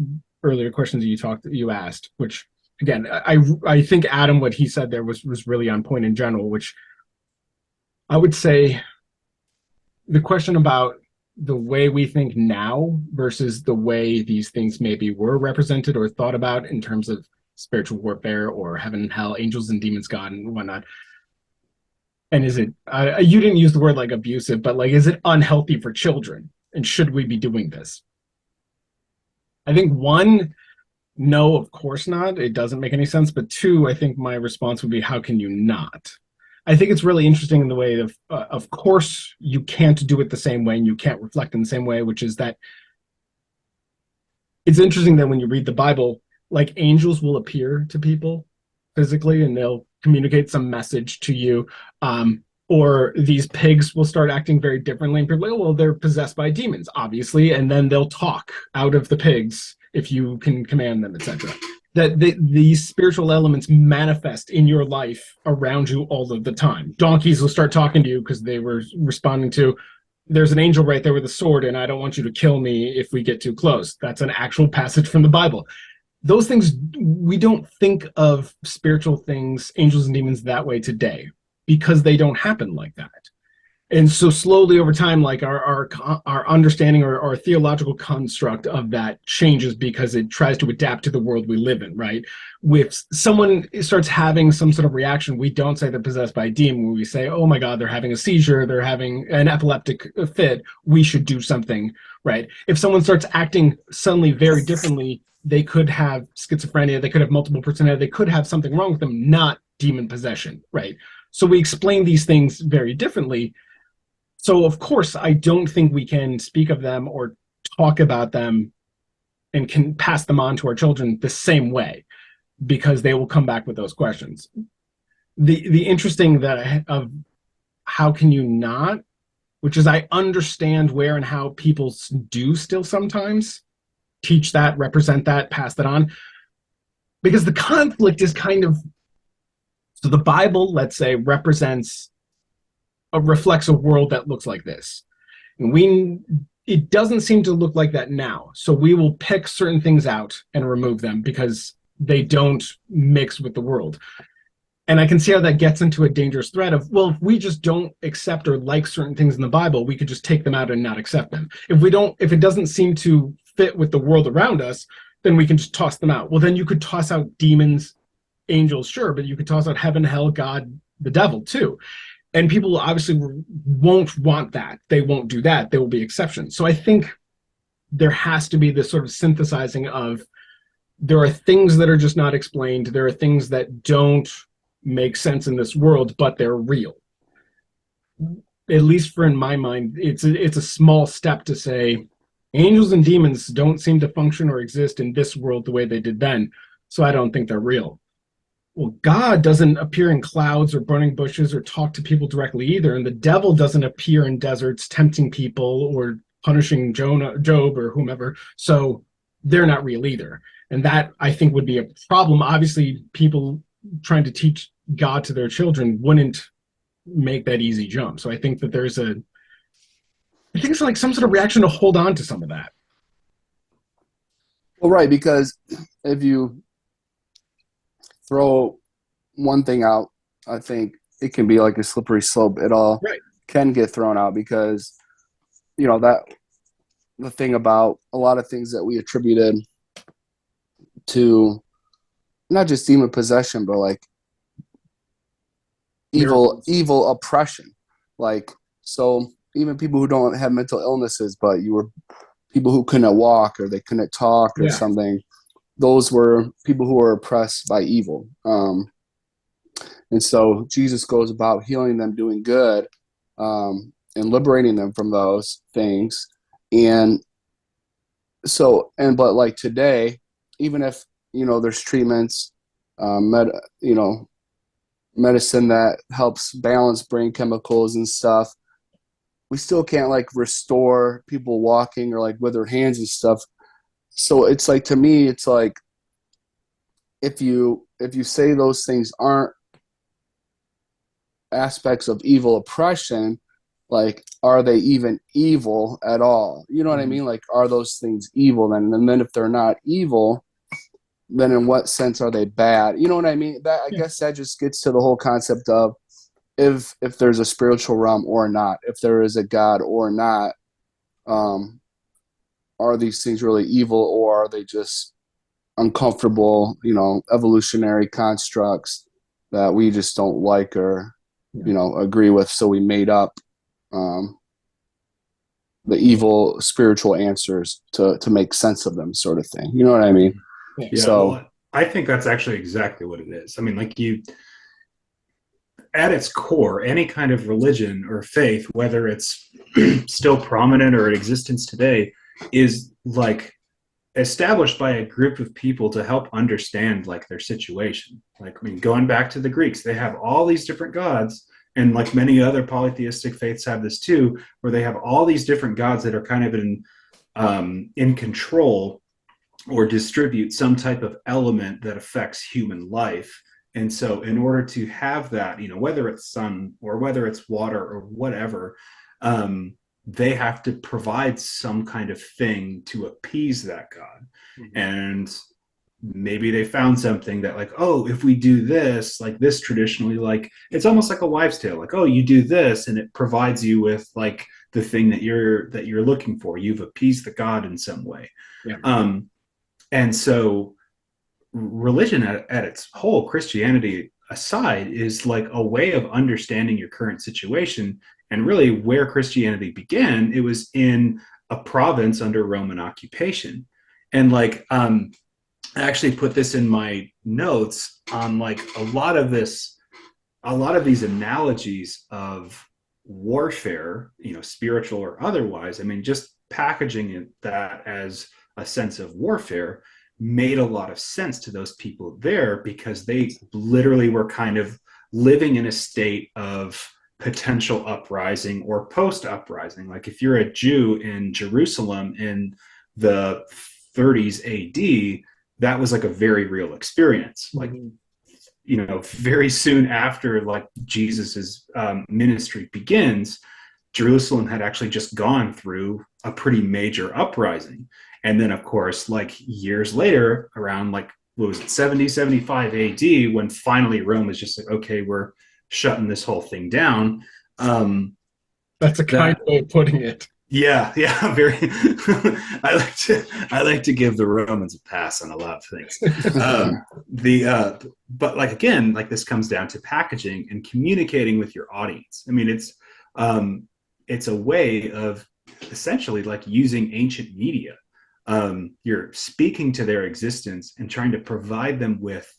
earlier questions you asked, which again, I think Adam, what he said there was really on point in general, which I would say the question about the way we think now versus the way these things maybe were represented or thought about in terms of spiritual warfare or heaven and hell, angels and demons, God and whatnot. And is it, you didn't use the word like abusive, but like, is it unhealthy for children? And should we be doing this? I think one, no, of course not. It doesn't make any sense. But two, I think my response would be, how can you not? I think it's really interesting in the way of course, you can't do it the same way and you can't reflect in the same way, which is that it's interesting that when you read the Bible, like angels will appear to people physically and they'll communicate some message to you. Or these pigs will start acting very differently. And people are like, oh, well, they're possessed by demons, obviously. And then they'll talk out of the pigs if you can command them, etc. That these spiritual elements manifest in your life around you all of the time. Donkeys will start talking to you because they were responding to, there's an angel right there with a sword, and I don't want you to kill me if we get too close. That's an actual passage from the Bible. Those things, we don't think of spiritual things, angels and demons, that way today because they don't happen like that. And so slowly over time, like our understanding or our theological construct of that changes because it tries to adapt to the world we live in, right? If someone starts having some sort of reaction, we don't say they're possessed by a demon. We say, oh my God, they're having a seizure, they're having an epileptic fit, we should do something, right? If someone starts acting suddenly very differently, they could have schizophrenia, they could have multiple personality, they could have something wrong with them, not demon possession, right? So we explain these things very differently. So, of course, I don't think we can speak of them or talk about them and can pass them on to our children the same way because they will come back with those questions. The interesting that of how can you not, which is I understand where and how people do still sometimes teach that, represent that, pass that on, because the conflict is kind of so the Bible, let's say, represents reflects a world that looks like this. And we it doesn't seem to look like that now. So we will pick certain things out and remove them because they don't mix with the world. And I can see how that gets into a dangerous threat of, well, if we just don't accept or like certain things in the Bible, we could just take them out and not accept them. If it doesn't seem to fit with the world around us, then we can just toss them out. Well, then you could toss out demons, angels, sure, but you could toss out heaven, hell, God, the devil too. And people obviously won't want that. They won't do that. There will be exceptions. So I think there has to be this sort of synthesizing of there are things that are just not explained. There are things that don't make sense in this world, but they're real. At least for in my mind, it's a small step to say angels and demons don't seem to function or exist in this world the way they did then. So I don't think they're real. Well, God doesn't appear in clouds or burning bushes or talk to people directly either. And the devil doesn't appear in deserts tempting people or punishing Job or whomever. So they're not real either. And that I think would be a problem. Obviously, people trying to teach God to their children wouldn't make that easy jump. So I think that I think it's like some sort of reaction to hold on to some of that. Well, right, because if you throw one thing out, I think it can be like a slippery slope. It all Right. can get thrown out because, that the thing about a lot of things that we attributed to not just demon possession, but like evil oppression. Like, so even people who don't have mental illnesses, but you were people who couldn't walk or they couldn't talk or Yeah. something, those were people who were oppressed by evil. And so Jesus goes about healing them, doing good, and liberating them from those things. And but like today, even if, there's treatments, you know, medicine that helps balance brain chemicals and stuff, we still can't like restore people walking or like with their hands and stuff. So it's like, to me, it's like, if you say those things aren't aspects of evil oppression, like, are they even evil at all? You know what I mean? Like, are those things evil then? And then if they're not evil, then in what sense are they bad? You know what I mean? That, I guess that just gets to the whole concept of if there's a spiritual realm or not, if there is a God or not. Are these things really evil, or are they just uncomfortable, evolutionary constructs that we just don't like or, agree with? So we made up um, the evil spiritual answers to make sense of them, sort of thing. You know what I mean? Yeah, So, well, I think that's actually exactly what it is. I mean, like, at its core, any kind of religion or faith, whether it's still prominent or in existence today, is like established by a group of people to help understand like their situation. Like, I mean, going back to the Greeks, they have all these different gods, and like many other polytheistic faiths have this too, where they have all these different gods that are kind of in control or distribute some type of element that affects human life. And so in order to have that, whether it's sun or whether it's water or whatever, they have to provide some kind of thing to appease that god. And maybe they found something that like, oh, if we do this, like this traditionally, like it's almost like a wives' tale. Like, oh, you do this and it provides you with like the thing that you're looking for. You've appeased the god in some way. Yeah. And so religion at its whole, Christianity aside, is like a way of understanding your current situation. And really where Christianity began, it was in a province under Roman occupation. And like I actually put this in my notes on like a lot of these analogies of warfare, spiritual or otherwise. I mean, just packaging that as a sense of warfare made a lot of sense to those people there, because they literally were kind of living in a state of potential uprising or post uprising. Like if you're a Jew in Jerusalem in the 30s AD, that was like a very real experience. Like, very soon after like Jesus's ministry begins, Jerusalem had actually just gone through a pretty major uprising. And then, of course, like years later, around like, what was it, 70, 75 AD, when finally Rome was just like, okay, we're shutting this whole thing down. That's a kind way of putting it. Yeah, very. I like to give the Romans a pass on a lot of things. But like again, like this comes down to packaging and communicating with your audience. I mean, it's a way of essentially like using ancient media. You're speaking to their existence and trying to provide them with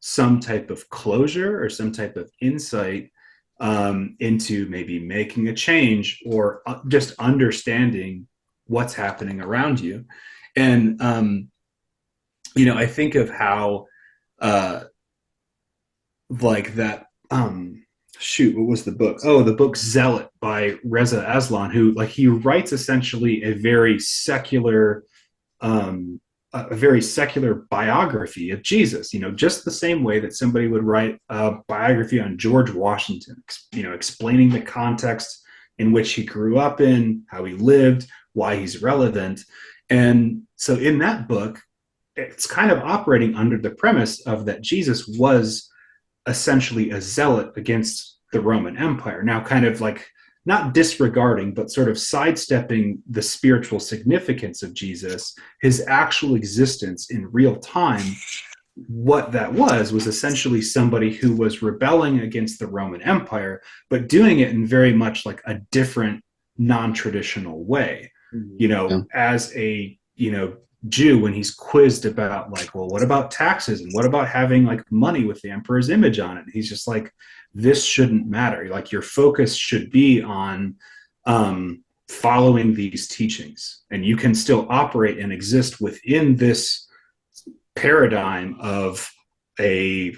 some type of closure or some type of insight into maybe making a change or just understanding what's happening around you. And, I think of how, like that, what was the book? Oh, the book Zealot by Reza Aslan, who like he writes essentially a very secular biography of Jesus, just the same way that somebody would write a biography on George Washington, explaining the context in which he grew up in, how he lived, why he's relevant. And so in that book, it's kind of operating under the premise of that Jesus was essentially a zealot against the Roman Empire. Now, kind of like not disregarding, but sort of sidestepping the spiritual significance of Jesus, his actual existence in real time. What that was essentially somebody who was rebelling against the Roman Empire, but doing it in very much like a different, non-traditional way. As a, Jew, when he's quizzed about like, well, what about taxes and what about having like money with the emperor's image on it? And he's just like, this shouldn't matter. Like your focus should be on following these teachings, and you can still operate and exist within this paradigm of a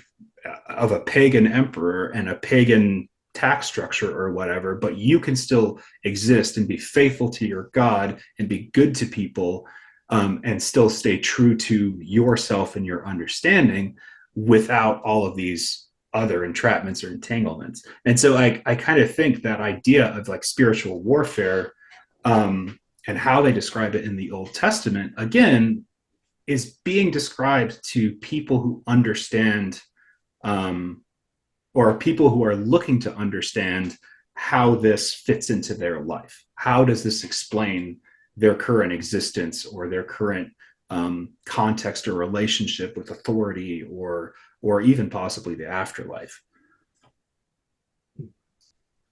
pagan emperor and a pagan tax structure or whatever, but you can still exist and be faithful to your God and be good to people, and still stay true to yourself and your understanding without all of these other entrapments or entanglements. And so I kind of think that idea of like spiritual warfare, and how they describe it in the Old Testament, again, is being described to people who understand, or people who are looking to understand how this fits into their life. How does this explain their current existence or their current context or relationship with authority or even possibly the afterlife?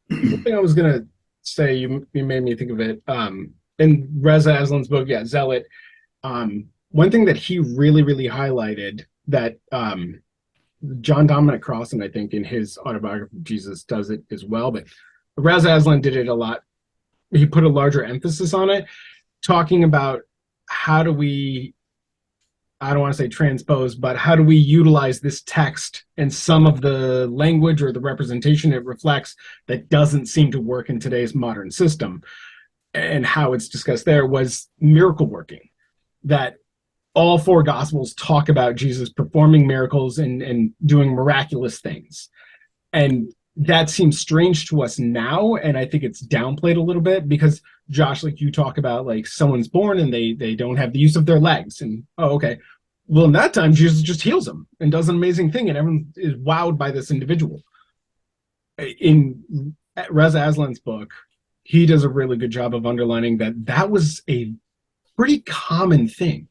The thing I was going to say, you made me think of it. In Reza Aslan's book, Zealot, one thing that he really, really highlighted that John Dominic Crossan, I think, in his autobiography of Jesus does it as well, but Reza Aslan did it a lot. He put a larger emphasis on it, talking about how do we, I don't want to say transpose, but how do we utilize this text and some of the language or the representation it reflects that doesn't seem to work in today's modern system. And how it's discussed there was miracle working, that all four gospels talk about Jesus performing miracles and doing miraculous things. And that seems strange to us now, and I think it's downplayed a little bit because, Josh, like you talk about, like someone's born and they don't have the use of their legs, and oh, okay, Well, in that time, Jesus just heals him and does an amazing thing, and everyone is wowed by this individual. In Reza Aslan's book, he does a really good job of underlining that that was a pretty common thing.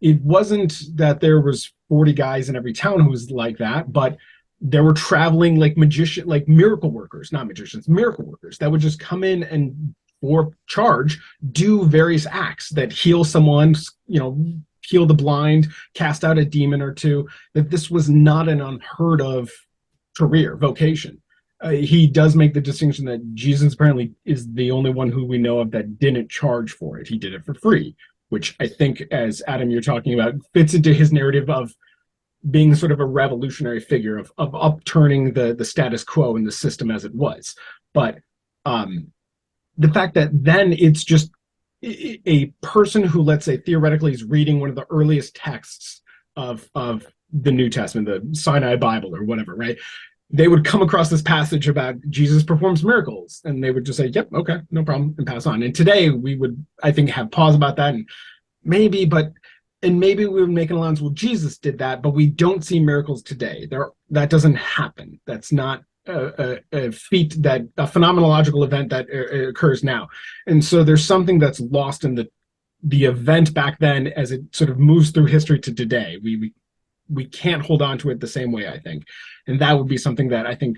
It wasn't that there was 40 guys in every town who was like that, but there were traveling like magician, like miracle workers, not magicians, miracle workers that would just come in and for charge do various acts that heal someone, heal the blind, cast out a demon or two. That this was not an unheard of career vocation. He does make the distinction that Jesus apparently is the only one who we know of that didn't charge for it. He did it for free, which I think, as Adam, you're talking about, fits into his narrative of being sort of a revolutionary figure of upturning the status quo in the system as it was. But the fact that then it's just a person who, let's say, theoretically is reading one of the earliest texts of the New Testament, the Sinai Bible or whatever, right? They would come across this passage about Jesus performs miracles, and they would just say, "Yep, okay, no problem," and pass on. And today we would, I think, have pause about that, and maybe, maybe we would make an allowance. Well, Jesus did that, but we don't see miracles today. That doesn't happen. That's not a feat, that a phenomenological event that occurs now. And so there's something that's lost in the event back then as it sort of moves through history to today. We can't hold on to it the same way, I think. And that would be something that I think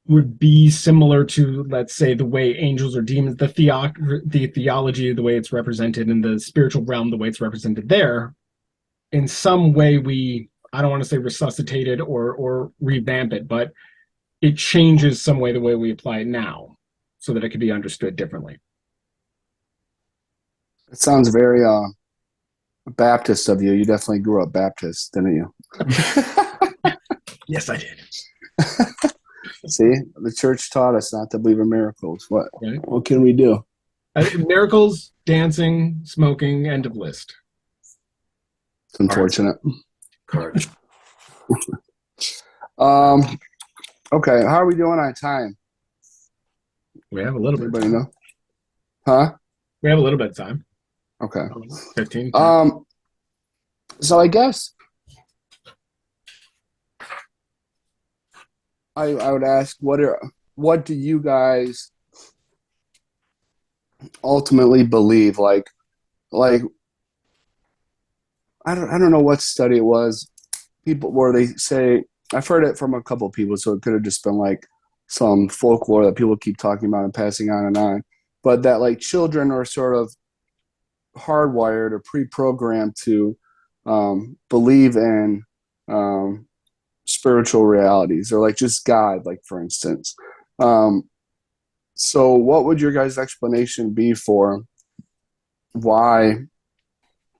would be similar to, let's say, the way angels or demons, the theology, the way it's represented in the spiritual realm, the way it's represented there. In some way, I don't want to say resuscitate it or revamp it, but it changes some way the way we apply it now so that it can be understood differently. It sounds very Baptist of you. You definitely grew up Baptist, didn't you? Yes, I did. See, the church taught us not to believe in miracles. What? Right. What can we do? Miracles, dancing, smoking, end of list. It's unfortunate. Cards. Okay, how are we doing on time? We have a little bit. Anybody know? Huh? We have a little bit of time. Okay. 15. So I guess I would ask, what do you guys ultimately believe? Like I don't know what study it was. People where they say, I've heard it from a couple of people, so it could have just been like some folklore that people keep talking about and passing on and on. But that like children are sort of hardwired or pre-programmed to believe in spiritual realities, or like just God, like for instance. So what would your guys' explanation be for why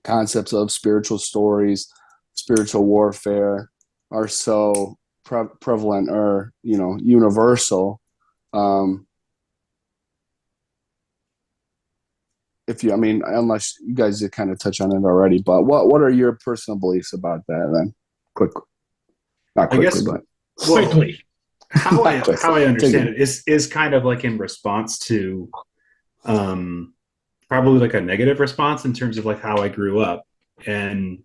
concepts of spiritual stories, spiritual warfare are so prevalent or, universal? Unless you guys did kind of touch on it already, but what are your personal beliefs about that then? Not quickly, I guess, but Quickly. How I understand Take it is kind of like in response to probably like a negative response in terms of like how I grew up. And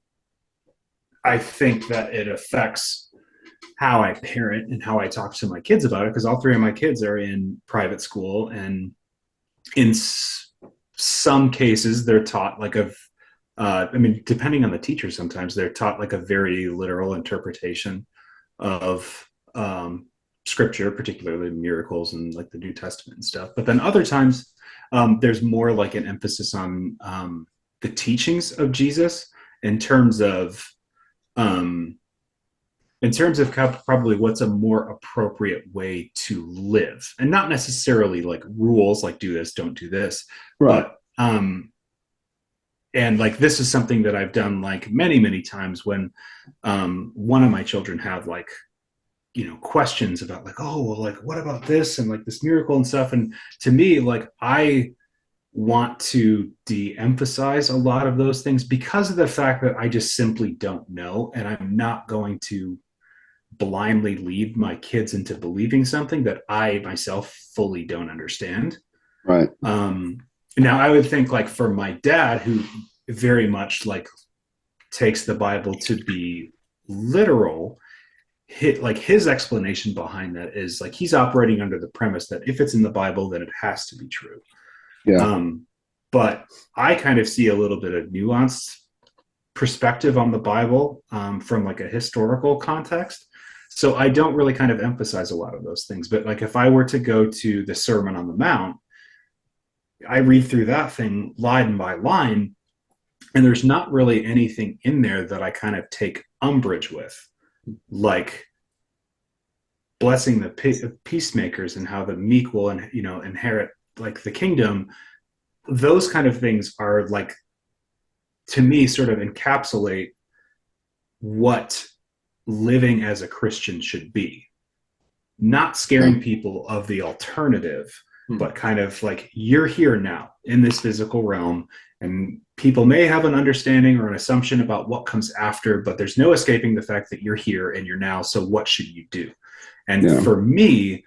I think that it affects how I parent and how I talk to my kids about it, because all three of my kids are in private school, and in some cases they're taught like depending on the teacher, sometimes they're taught like a very literal interpretation of scripture, particularly miracles and like the New Testament and stuff. But then other times there's more like an emphasis on the teachings of Jesus in terms of probably what's a more appropriate way to live, and not necessarily like rules like do this, don't do this, right. but and like this is something that I've done like many times when one of my children have like questions about like, oh well, like what about this and like this miracle and stuff, and to me, like I want to de-emphasize a lot of those things because of the fact that I just simply don't know, and I'm not going to blindly lead my kids into believing something that I myself fully don't understand. Right. Now I would think like for my dad, who very much like takes the Bible to be literal, his explanation behind that is like he's operating under the premise that if it's in the Bible, then it has to be true. Yeah. But I kind of see a little bit of nuanced perspective on the Bible from like a historical context. So I don't really kind of emphasize a lot of those things. But like if I were to go to the Sermon on the Mount, I read through that thing line by line, and there's not really anything in there that I kind of take umbrage with, like blessing the peacemakers and how the meek will inherit like the kingdom. Those kind of things are like, to me, sort of encapsulate what living as a Christian should be. Not scaring people of the alternative, but kind of like, you're here now in this physical realm, and people may have an understanding or an assumption about what comes after, but there's no escaping the fact that you're here and you're now. So what should you do? And for me,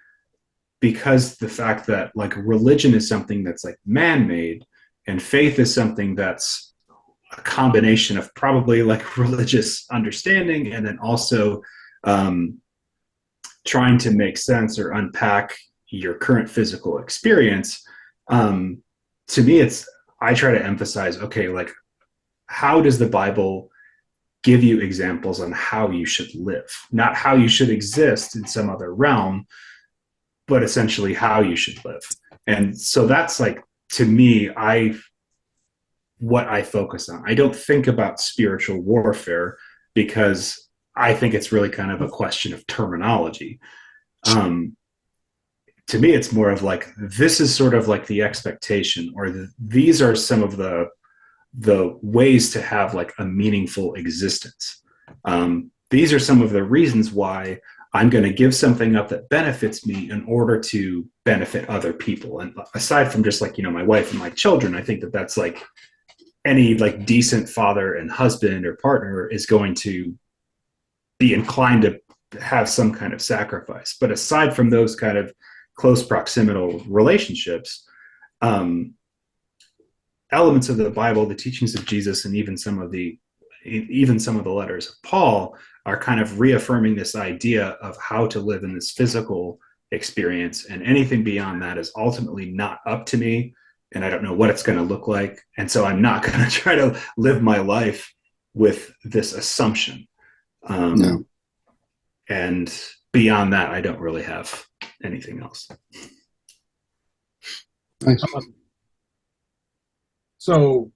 because the fact that like religion is something that's like man-made, and faith is something that's a combination of probably like religious understanding and then also trying to make sense or unpack your current physical experience. To me, I try to emphasize, okay, like how does the Bible give you examples on how you should live, not how you should exist in some other realm, but essentially how you should live. And so that's like, to me, what I focus on. I don't think about spiritual warfare because I think it's really kind of a question of terminology. To me, it's more of like, this is sort of like the expectation, or these are some of the ways to have like a meaningful existence. These are some of the reasons why I'm going to give something up that benefits me in order to benefit other people. And aside from just like, my wife and my children, I think that that's like any like decent father and husband or partner is going to be inclined to have some kind of sacrifice. But aside from those kind of close proximal relationships, elements of the Bible, the teachings of Jesus, and even some of the letters of Paul are kind of reaffirming this idea of how to live in this physical experience, and anything beyond that is ultimately not up to me, and I don't know what it's going to look like, and so I'm not going to try to live my life with this assumption. And beyond that, I don't really have anything else. Nice. So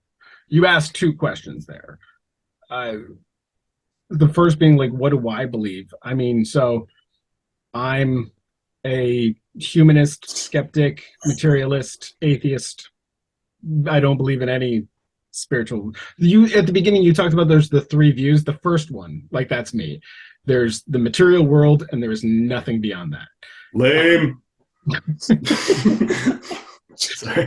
you asked two questions there. The first being like, what do I believe? I mean, so I'm a humanist, skeptic, materialist, atheist. I don't believe in any spiritual. At the beginning, you talked about there's the three views. The first one, like that's me. There's the material world, and there's nothing beyond that. Lame. Sorry.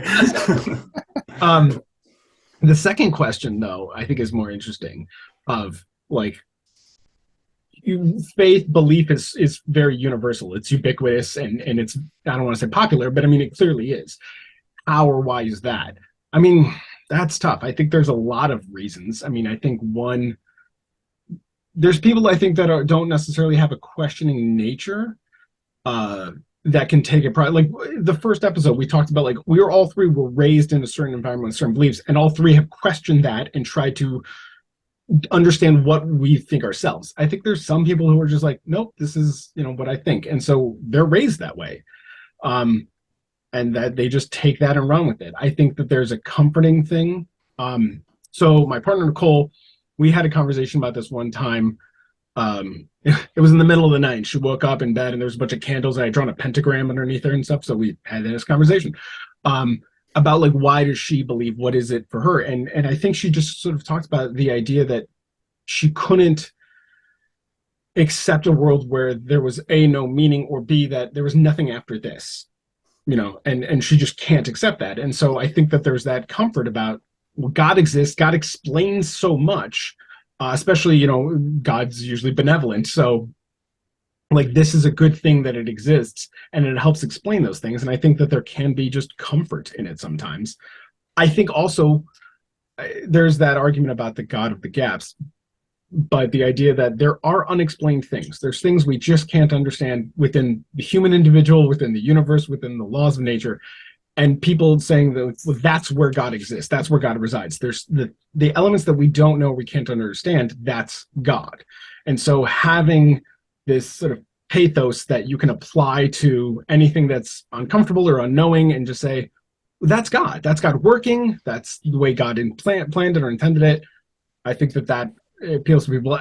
The second question, though, I think is more interesting. Of like, faith belief is very universal. It's ubiquitous, and it's, I don't want to say popular, but I mean it clearly is. How or why is that? I mean, that's tough. I think there's a lot of reasons. I mean, I think one, there's people I think that don't necessarily have a questioning nature that can take it. Like the first episode, we talked about like all three were raised in a certain environment with certain beliefs, and all three have questioned that and tried to understand what we think ourselves. I think there's some people who are just like, nope, this is what I think, and so they're raised that way, and that they just take that and run with it. I think that there's a comforting thing. So my partner Nicole, we had a conversation about this one time. It was in the middle of the night. She woke up in bed and there was a bunch of candles. I had drawn a pentagram underneath her and stuff. So we had this conversation about like, why does she believe? What is it for her? And I think she just sort of talked about the idea that she couldn't accept a world where there was A, no meaning, or B, that there was nothing after this, and she just can't accept that. And so I think that there's that comfort about, well, God exists. God explains so much. Especially, God's usually benevolent. So like, this is a good thing that it exists, and it helps explain those things. And I think that there can be just comfort in it sometimes. I think also there's that argument about the God of the gaps, but the idea that there are unexplained things. There's things we just can't understand within the human individual, within the universe, within the laws of nature. And people saying that, well, that's where God exists. That's where God resides. There's the elements that we don't know, we can't understand. That's God. And so having this sort of pathos that you can apply to anything that's uncomfortable or unknowing and just say, well, that's God. That's God working. That's the way God planned it or intended it. I think that appeals to people,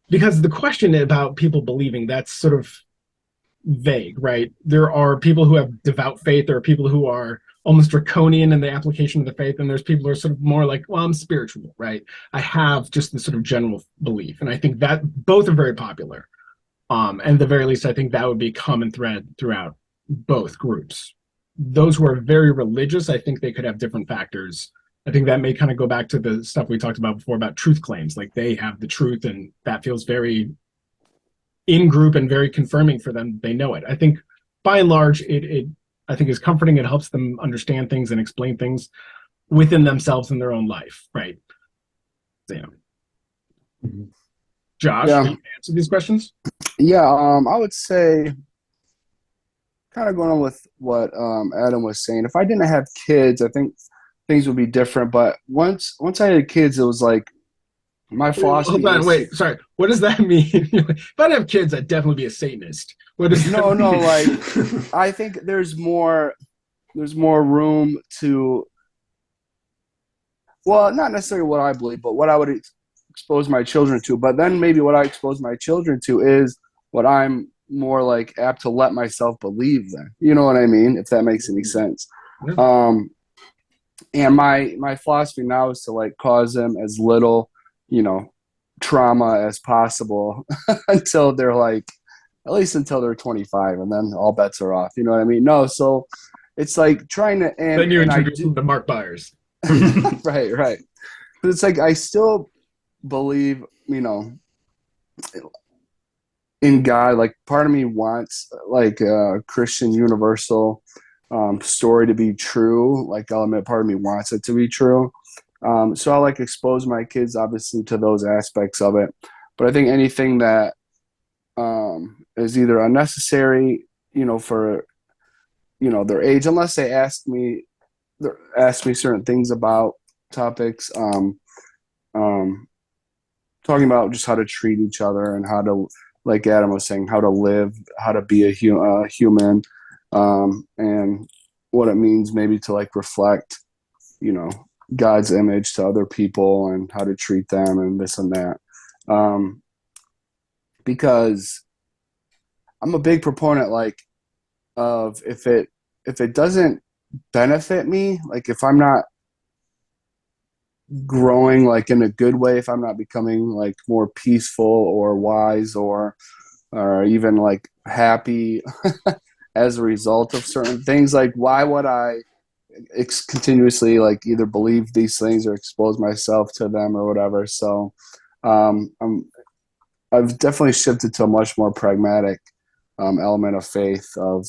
because the question about people believing, that's sort of vague, right? There are people who have devout faith. There are people who are almost draconian in the application of the faith, and there's people who are sort of more like, well, I'm spiritual, right? I have just this sort of general belief, and I think that both are very popular. And at the very least, I think that would be a common thread throughout both groups. Those who are very religious, I think they could have different factors. I think that may kind of go back to the stuff we talked about before about truth claims. Like they have the truth, and that feels very in group and very confirming for them. They know it. I think by and large, it I think is comforting. It helps them understand things and explain things within themselves in their own life, right? So, yeah. Mm-hmm. Josh, Yeah. can you answer these questions? Yeah, I would say, kind of going on with what Adam was saying. If I didn't have kids, I think things would be different. But once I had kids, it was like my philosophy Hold on, is wait, sorry. What does that mean? If I didn't have kids, I'd definitely be a Satanist. What does that mean? no, like I think there's more room to, well, not necessarily what I believe, but what I would expose my children to. But then maybe what I expose my children to is what I'm more like apt to let myself believe then. You know what I mean? If that makes any sense. Yeah. And my philosophy now is to like cause them as little, trauma as possible until they're like, at least until they're 25, and then all bets are off. You know what I mean? No, so it's like trying to, Then you and I introduce do, them to Mark Byers. right. But it's like I still believe, in God. Like part of me wants like a Christian universal story to be true. Like I'll admit, part of me wants it to be true. So I like expose my kids obviously to those aspects of it. But I think anything that is either unnecessary, for their age, unless they ask me certain things about topics, talking about just how to treat each other and how to, like Adam was saying, how to live, how to be a human, and what it means maybe to like reflect, God's image to other people and how to treat them and this and that. Because I'm a big proponent, like, of if it doesn't benefit me, like if I'm not growing like in a good way, if I'm not becoming like more peaceful or wise or even like happy as a result of certain things, like why would I continuously like either believe these things or expose myself to them or whatever? So I've definitely shifted to a much more pragmatic element of faith, of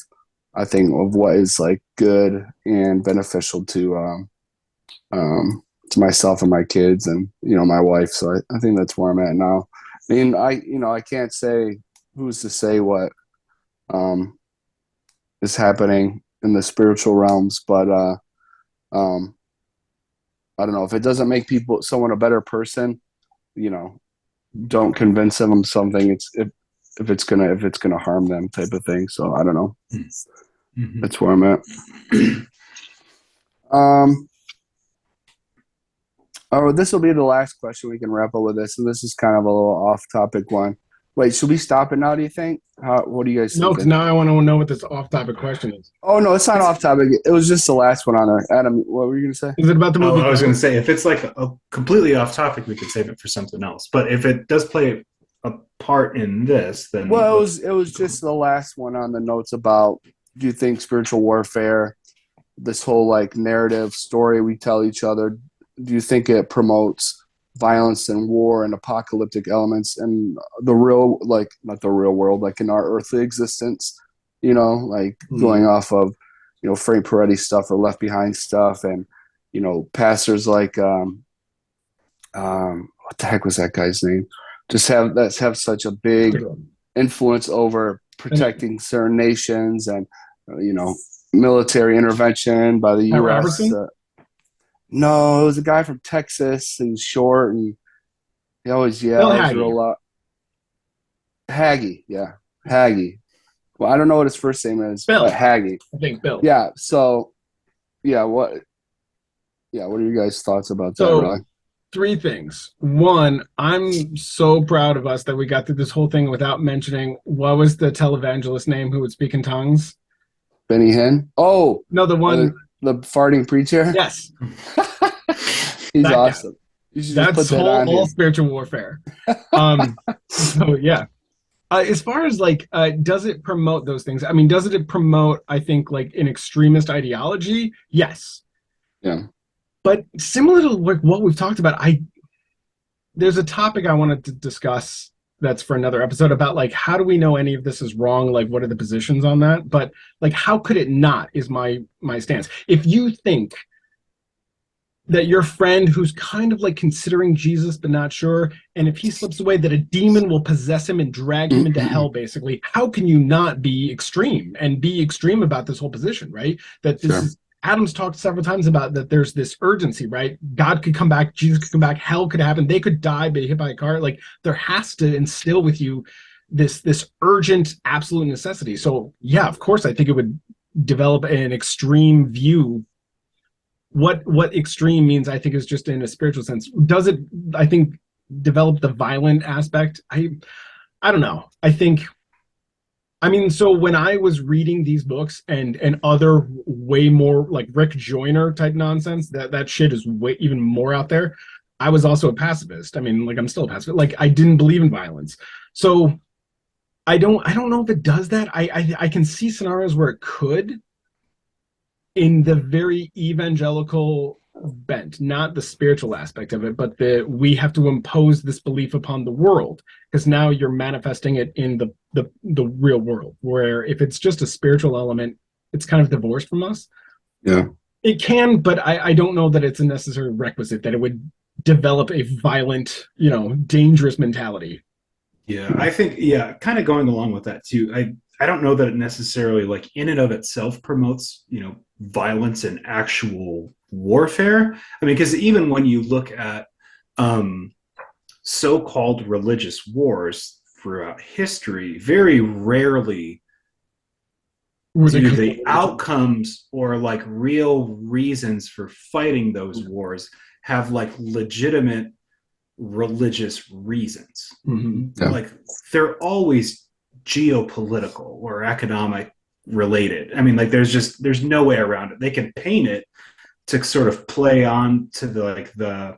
I think of what is like good and beneficial to myself and my kids and my wife. So I think that's where I'm at now. I mean, I can't say, who's to say what is happening in the spiritual realms, but I don't know, if it doesn't make someone a better person, don't convince them of something. If it's gonna harm them, type of thing. So I don't know. Mm-hmm. That's where I'm at. Oh, this will be the last question. We can wrap up with this. And this is kind of a little off-topic one. Wait, should we stop it now? Do you think? What do you guys No, think? because now I want to know what this off-topic question is. Oh no, it's not off-topic. It was just the last one on there. Adam, what were you gonna say? Is it about the movie? I was going to say, if it's like a completely off topic, we could save it for something else. But if it does play a part in this, then Well, it was just the last one on the notes about, do you think spiritual warfare, this whole like narrative story we tell each other, do you think it promotes violence and war and apocalyptic elements and the real, like not the real world, like in our earthly existence, like going off of, Frank Peretti stuff or Left Behind stuff, and pastors like what the heck was that guy's name? Just have such a big influence over protecting certain nations and military intervention by the Pat U.S. Robertson? No, it was a guy from Texas. He was short and he always Bill yells Hagee. real loud. Hagee, yeah, Hagee. Well, I don't know what his first name is, Bill. but Hagee. I think Bill. Yeah. So, yeah. What are your guys' thoughts about that, So, Roy? three things. One, I'm so proud of us that we got through this whole thing without mentioning what was the televangelist name who would speak in tongues? Benny Hinn. Oh, No, the one. the farting preacher. Yes, He's that guy. awesome. You should just That's put that on all here. spiritual warfare. So yeah. As far as like, does it promote those things? I mean, does it promote, I think, like an extremist ideology? Yes. Yeah. But similar to like what we've talked about, there's a topic I wanted to discuss that's for another episode about like how do we know any of this is wrong? Like what are the positions on that? But like how could it not is my stance. If you think that your friend who's kind of like considering Jesus but not sure, and if he slips away, that a demon will possess him and drag him into hell, basically. How can you not be extreme and be extreme about this whole position, right? That this is Adam's talked several times about that there's this urgency, right? God could come back, Jesus could come back, hell could happen, they could die, be hit by a car. Like there has to instill with you this urgent, absolute necessity. So yeah, of course, I think it would develop an extreme view. What extreme means, I think, is just in a spiritual sense. Does it, I think, develop the violent aspect? I don't know. I mean, so when I was reading these books and other way more like Rick Joyner type nonsense, that shit is way even more out there. I was also a pacifist. I mean, like I'm still a pacifist. Like I didn't believe in violence. So I don't know if it does that. I can see scenarios where it could, in the very evangelical bent, not the spiritual aspect of it, but we have to impose this belief upon the world because now you're manifesting it in the real world. Where if it's just a spiritual element, it's kind of divorced from us. Yeah. It can, but I don't know that it's a necessary requisite that it would develop a violent, dangerous mentality. Yeah, I think, yeah, kind of going along with that too. I don't know that it necessarily like in and of itself promotes, violence and actual warfare. I mean, because even when you look at so-called religious wars throughout history, very rarely do the outcomes or like real reasons for fighting those wars have like legitimate religious reasons. Mm-hmm. Yeah. Like they're always geopolitical or economic related. I mean, like there's no way around it. They can paint it to sort of play on to the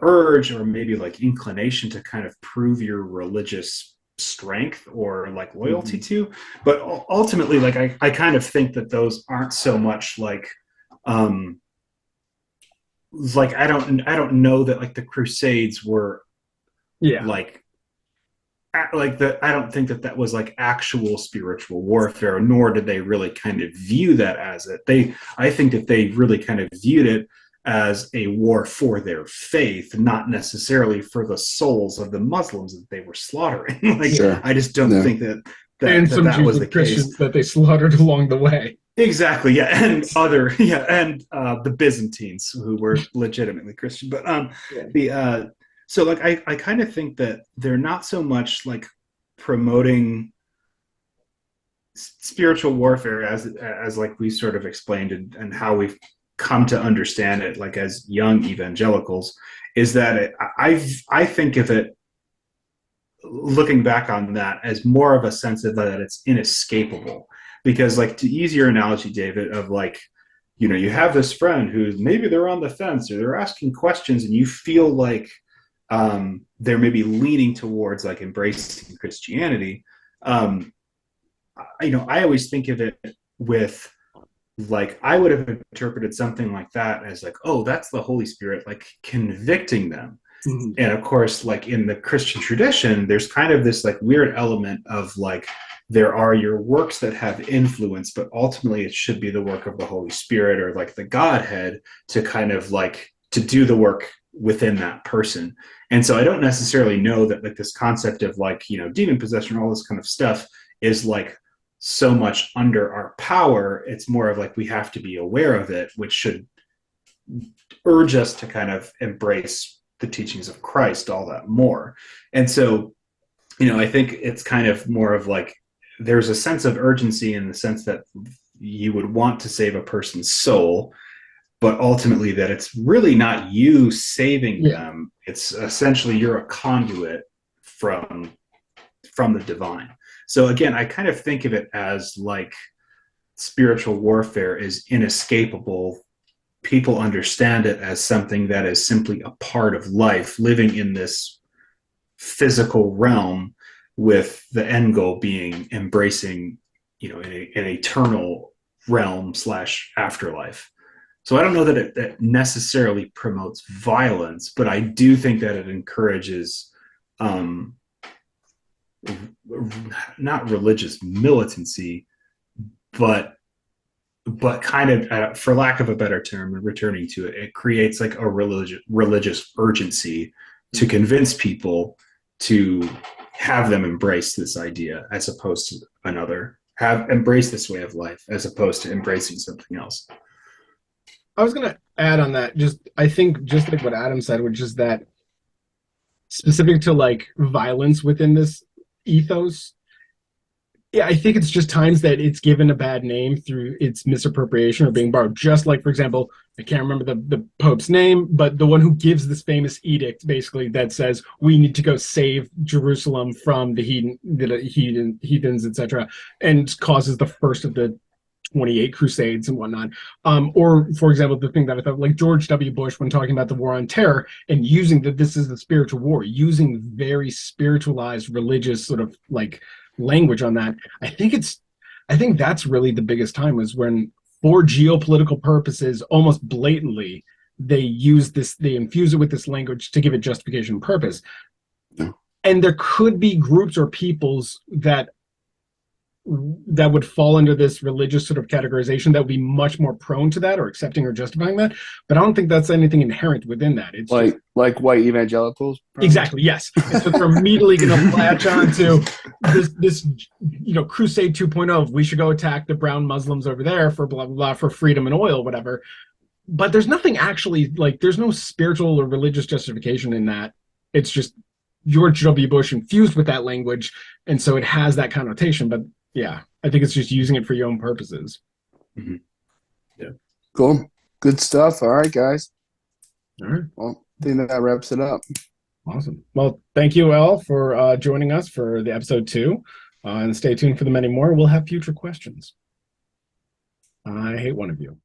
urge or maybe like inclination to kind of prove your religious strength or like loyalty to, but ultimately like I kind of think that those aren't so much like I don't know that like the Crusades were like I don't think that was like actual spiritual warfare, nor did they really kind of view that as it. I think that they really kind of viewed it as a war for their faith, not necessarily for the souls of the Muslims that they were slaughtering. I just don't think that was the Christians case that they slaughtered along the way. Exactly, yeah, and the Byzantines who were legitimately Christian, but so like I kind of think that they're not so much like promoting spiritual warfare as like we sort of explained and how we've come to understand it like as young evangelicals is that I think of it looking back on that as more of a sense of that it's inescapable. Because like to use your analogy, David, of like, you have this friend who maybe they're on the fence or they're asking questions and you feel like they're maybe leaning towards like embracing Christianity. I always think of it with like, I would have interpreted something like that as like, oh, that's the Holy Spirit, like convicting them. Mm-hmm. And of course, like in the Christian tradition, there's kind of this like weird element of like, there are your works that have influence, but ultimately it should be the work of the Holy Spirit or like the Godhead to kind of like to do the work within that person. And so I don't necessarily know that like this concept of like, demon possession, all this kind of stuff is like so much under our power. It's more of like we have to be aware of it, which should urge us to kind of embrace the teachings of Christ all that more. And so, I think it's kind of more of like there's a sense of urgency in the sense that you would want to save a person's soul, but ultimately that it's really not you saving them. It's essentially you're a conduit from the divine. So again, I kind of think of it as like spiritual warfare is inescapable. People understand it as something that is simply a part of life, living in this physical realm, with the end goal being embracing, an eternal realm / afterlife. So I don't know that that necessarily promotes violence, but I do think that it encourages not religious militancy, but kind of, for lack of a better term, returning to it, it creates like a religious urgency to convince people to have them embrace this idea as opposed to another, have embrace this way of life as opposed to embracing something else. I was going to add on that, I think just like what Adam said, which is that specific to like violence within this ethos, yeah, I think it's just times that it's given a bad name through its misappropriation or being borrowed. Just like, for example, I can't remember the Pope's name, but the one who gives this famous edict, basically, that says we need to go save Jerusalem from the heathens, etc., and causes the first of the 28 Crusades and whatnot. Or, for example, the thing that I thought, like George W. Bush, when talking about the war on terror and using that this is the spiritual war, using very spiritualized religious sort of like language on that. I think that's really the biggest time, was when, for geopolitical purposes, almost blatantly, they infuse it with this language to give it justification and purpose. Yeah. And there could be groups or peoples that would fall under this religious sort of categorization that would be much more prone to that or accepting or justifying that. But I don't think that's anything inherent within that. It's like white evangelicals. Probably. Exactly. Yes. And so they're immediately going to latch on to this Crusade 2.0. We should go attack the brown Muslims over there for blah, blah, blah, for freedom and oil, whatever. But there's nothing actually, like, there's no spiritual or religious justification in that. It's just George W. Bush infused with that language. And so it has that connotation. But yeah, I think it's just using it for your own purposes. Mm-hmm. Yeah. Cool. Good stuff. All right, guys. All right. Well, I think that wraps it up. Awesome. Well, thank you, El, for joining us for the episode 2. And stay tuned for the many more. We'll have future questions. I hate one of you.